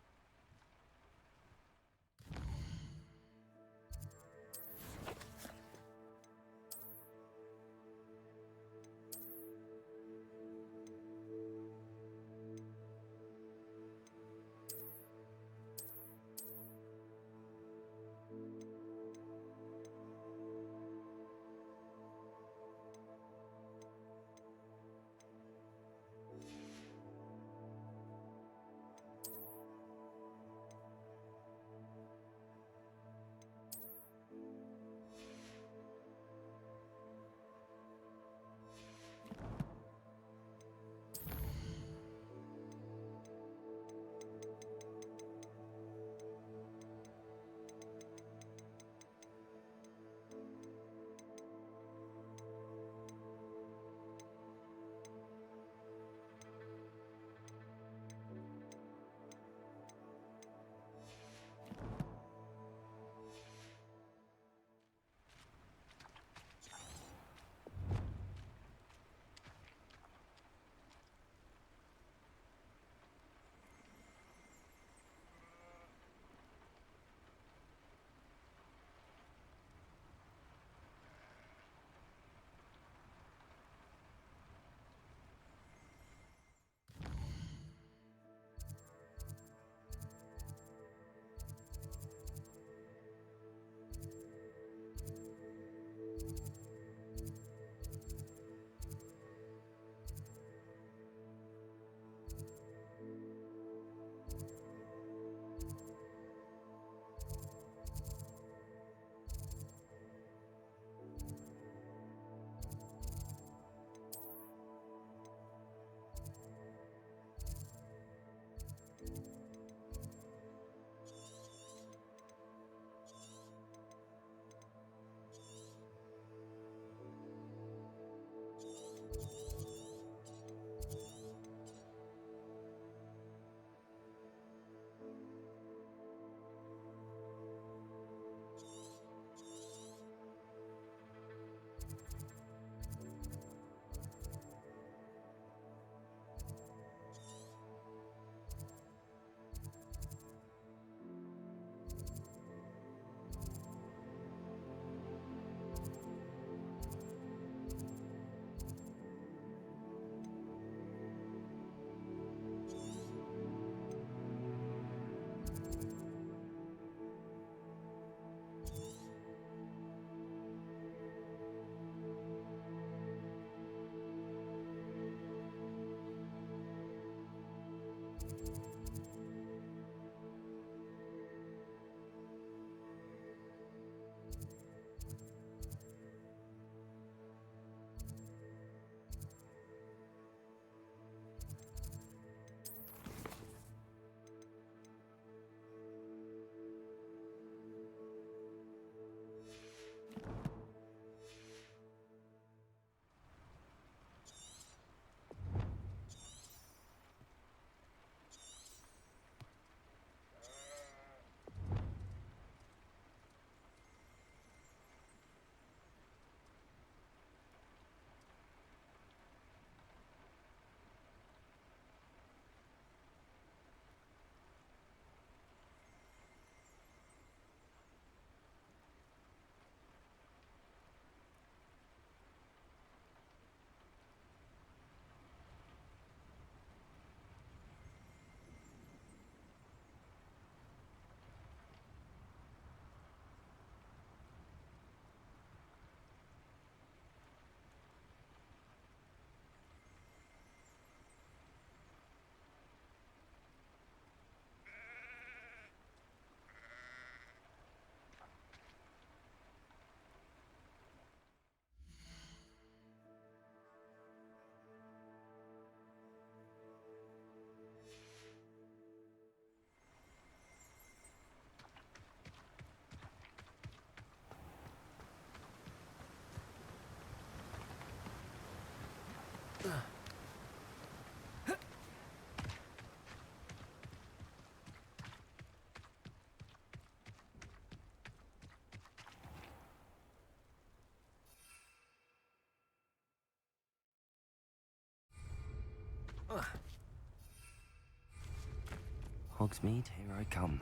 Hogsmeade, here I come.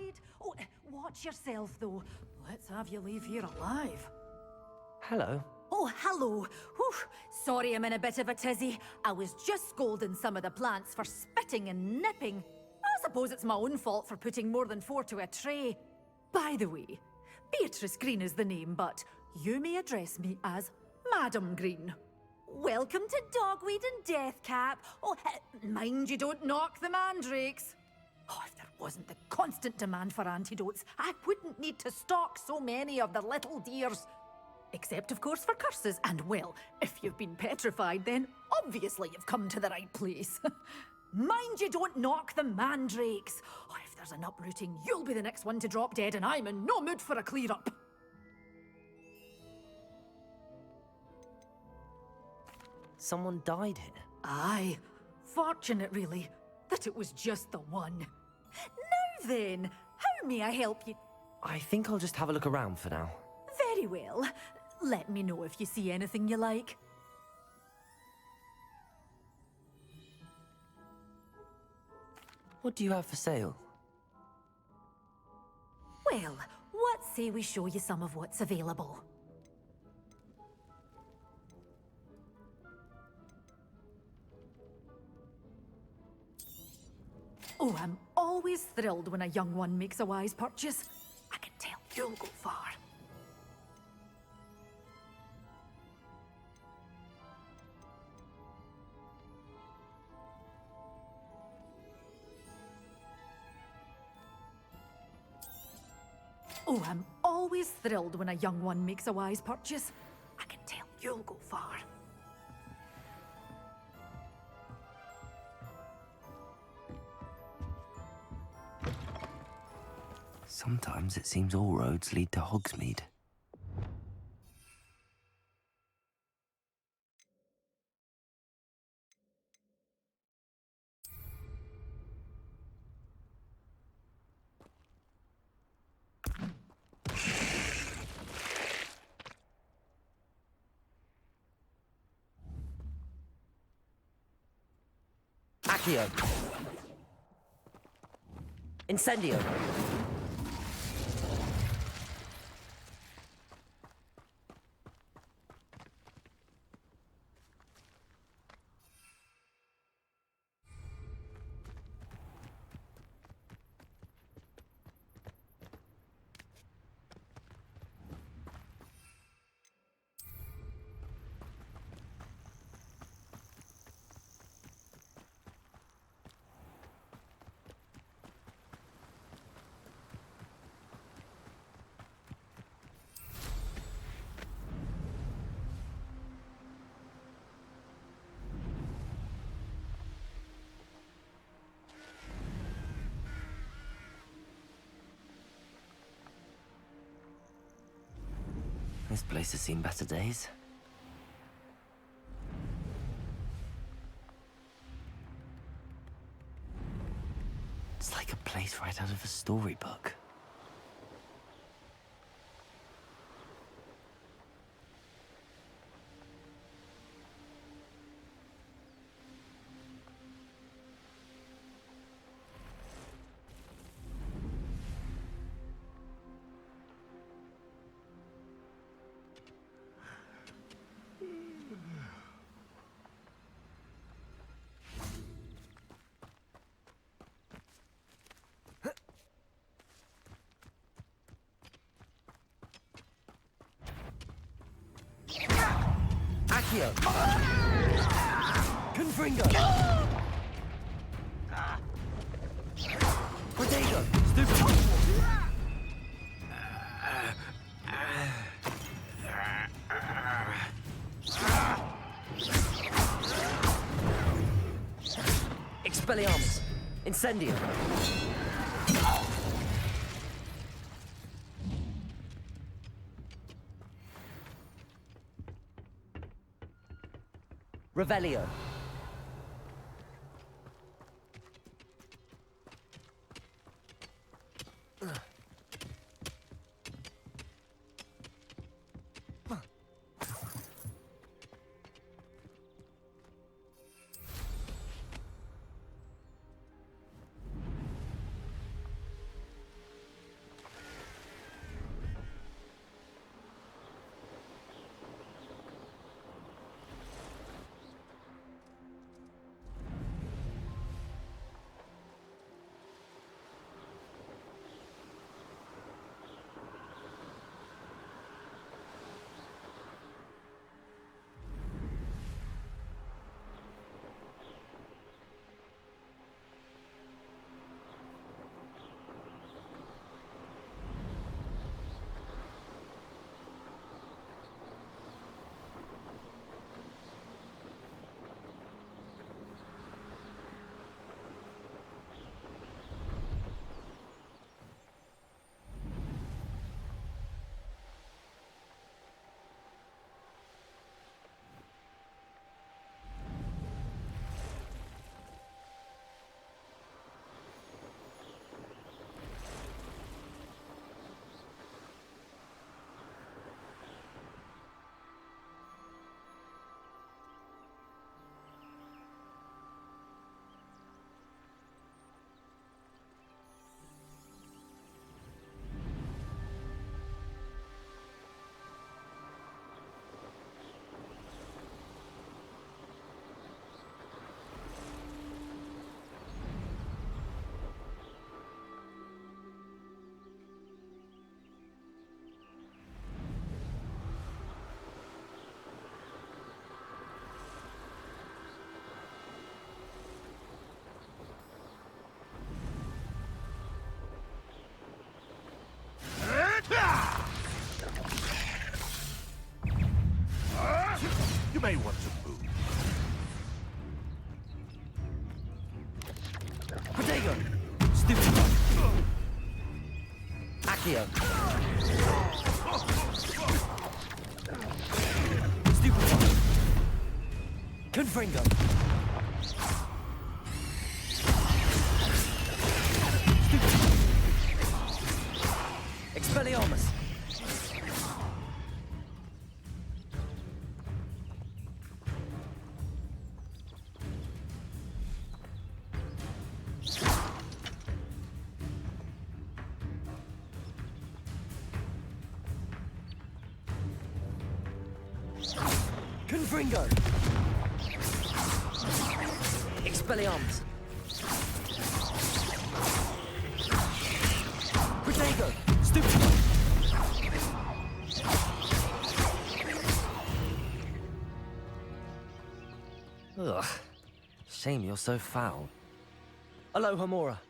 worried. Oh, watch yourself, though. Let's have you leave here alive. Hello. Oh, hello. Whew. Sorry I'm in a bit of a tizzy. I was just scolding some of the plants for spitting and nipping. I suppose it's my own fault for putting more than 4 to a tray. By the way, Beatrice Green is the name, but you may address me as Madam Green. Welcome to Dogweed and Deathcap. Oh, mind you don't knock the mandrakes. Oh, if there wasn't the constant demand for antidotes, I wouldn't need to stock so many of the little dears. Except, of course, for curses. And, well, if you've been petrified, then obviously you've come to the right place. Mind you don't knock the mandrakes. Oh, if there's an uprooting, you'll be the next one to drop dead, and I'm in no mood for a clear-up. Someone died here? Aye. Fortunate, really, that it was just the one. Now then, how may I help you? I think I'll just have a look around for now. Very well. Let me know if you see anything you like. What do you have for sale? Well, what say we show you some of what's available? Oh, I'm always thrilled when a young one makes a wise purchase. I can tell you'll go far. Oh, I'm always thrilled when a young one makes a wise purchase. I can tell you'll go far. Sometimes it seems all roads lead to Hogsmeade. Accio. Incendio. This place has seen better days. It's like a place right out of a storybook. Accio. Confringo. Protego. Stupid. Expelliarmus. Incendio. Revelio. may want to move. Protego! Stupid one! Accio! Stupid one! Confringo! Stupid one! Expelliarmus! Confringo! Expelliarmus! Protego! Stupid one! Ugh. Shame you're so foul. Aloha Mora.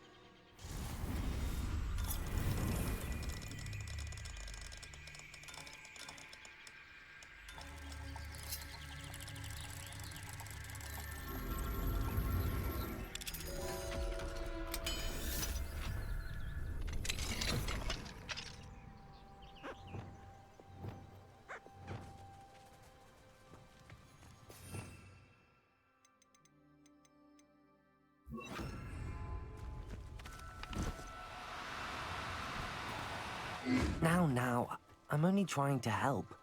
Now, I'm only trying to help.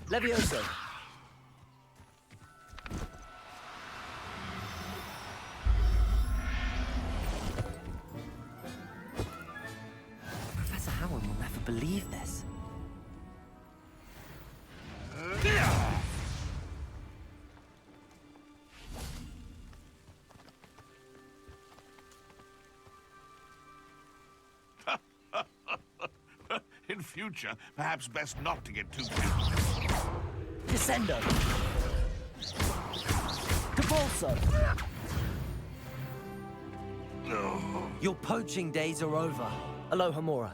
Levioso! Professor Howard will never believe this. In future, perhaps best not to get too close. Descendo! Cabalso! Your poaching days are over. Aloha Mora.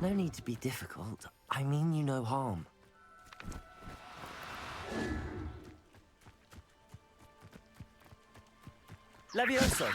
No need to be difficult. I mean you no harm. Levioso!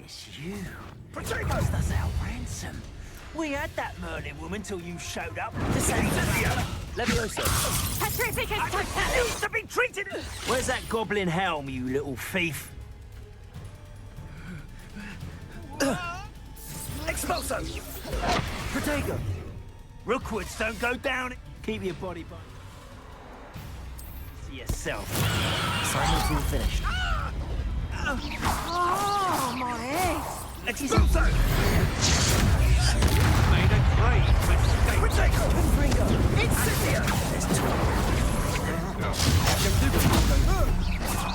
it's you. Cost us our ransom. We had that Merlin woman till you showed up to say Levioso. needs to be treated. Where's that goblin helm, you little thief? Expulso. Protego. Rookwoods don't go down. Keep your body by to yourself. Assignment's all finished. Oh, my head! Expulso! Made a great mistake. Protego. Confringo. Incendia! There's two.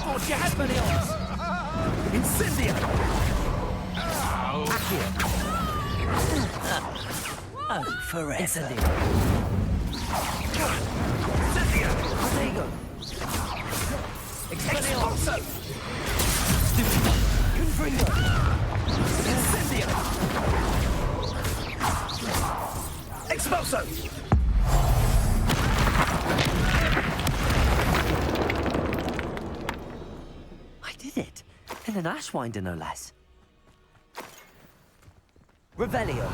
Forge Expelliarmus. Incendia. Accio. Oh, forever. Incendia. Incendia! Protego. Expulso! Confringo. Incendia! Expulso! I did it. In an Ashwinder, no less. Revelio.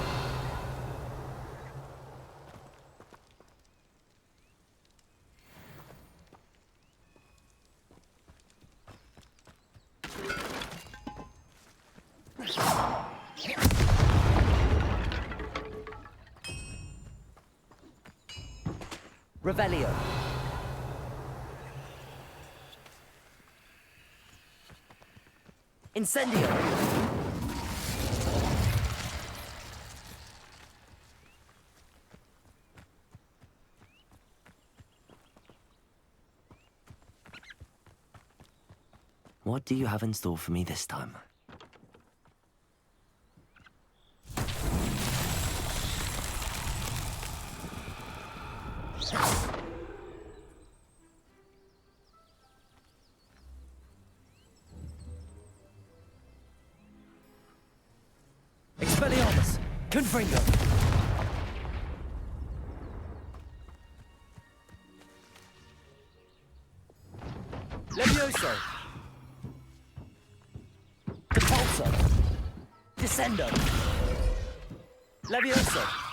Revelio. Incendio. What do you have in store for me this time? Expelliarmus. Confringo. Levioso. Depulso. Descendo. Levioso.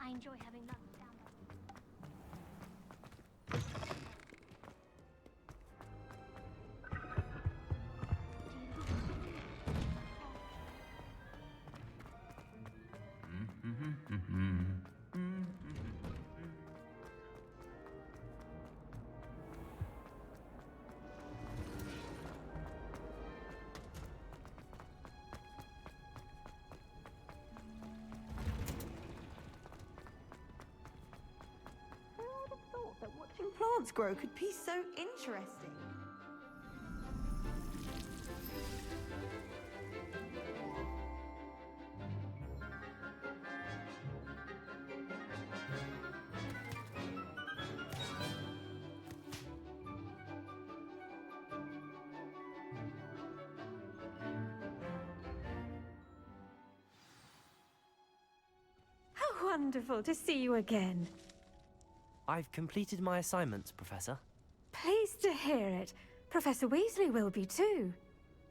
I enjoy having that down. That watching plants grow could be so interesting. wonderful to see you again. I've completed my assignments, Professor. Pleased to hear it. Professor Weasley will be too.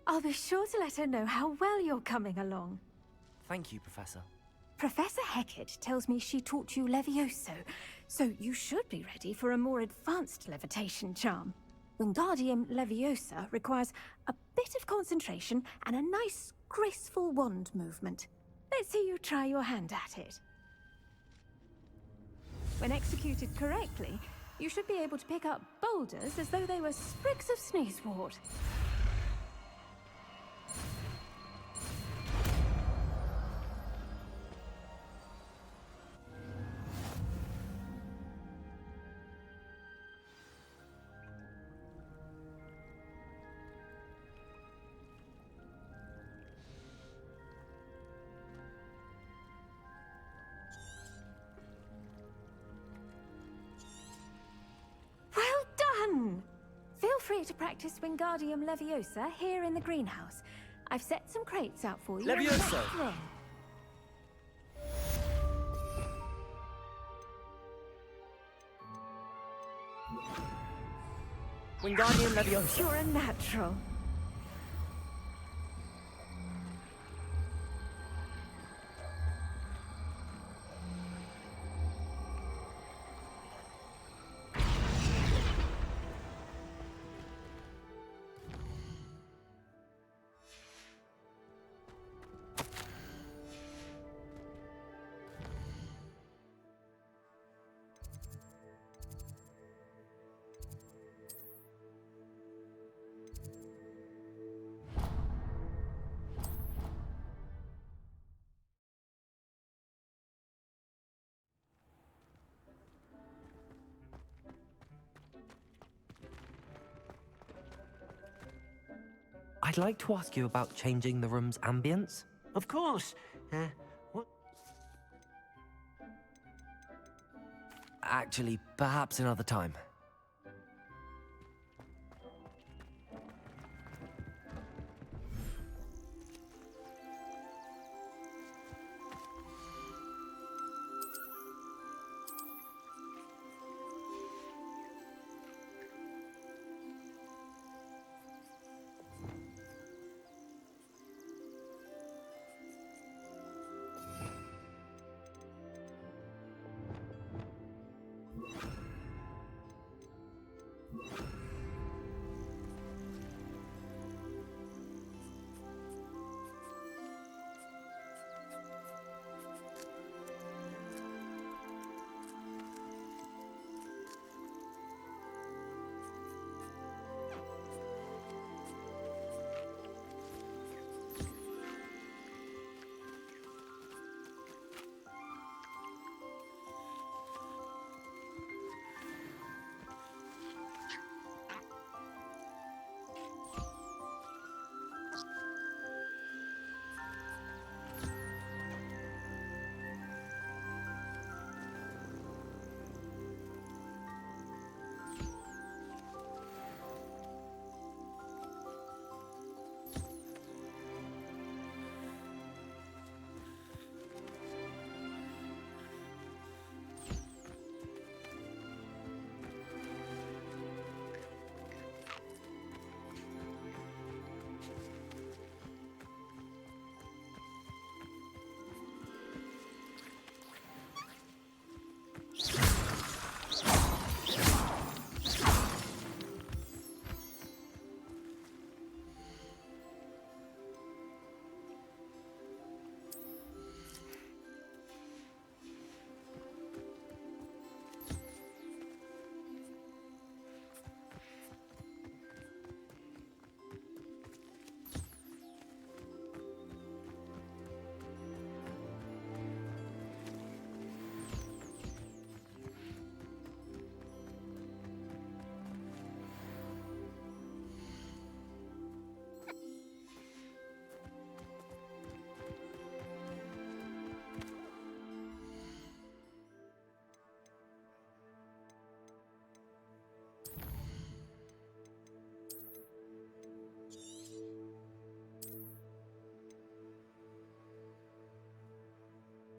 I'll be sure to let her know how well you're coming along. Thank you, Professor. Professor Hecat tells me she taught you Levioso, so you should be ready for a more advanced levitation charm. Wingardium Leviosa requires a bit of concentration and a nice, graceful wand movement. Let's see you try your hand at it. When executed correctly, you should be able to pick up boulders as though they were sprigs of sneezewort. Feel free to practice Wingardium Leviosa here in the greenhouse. I've set some crates out for you. Levioso! Wingardium Leviosa. You're a natural. I'd like to ask you about changing the room's ambience. Of course. What? Actually, perhaps another time.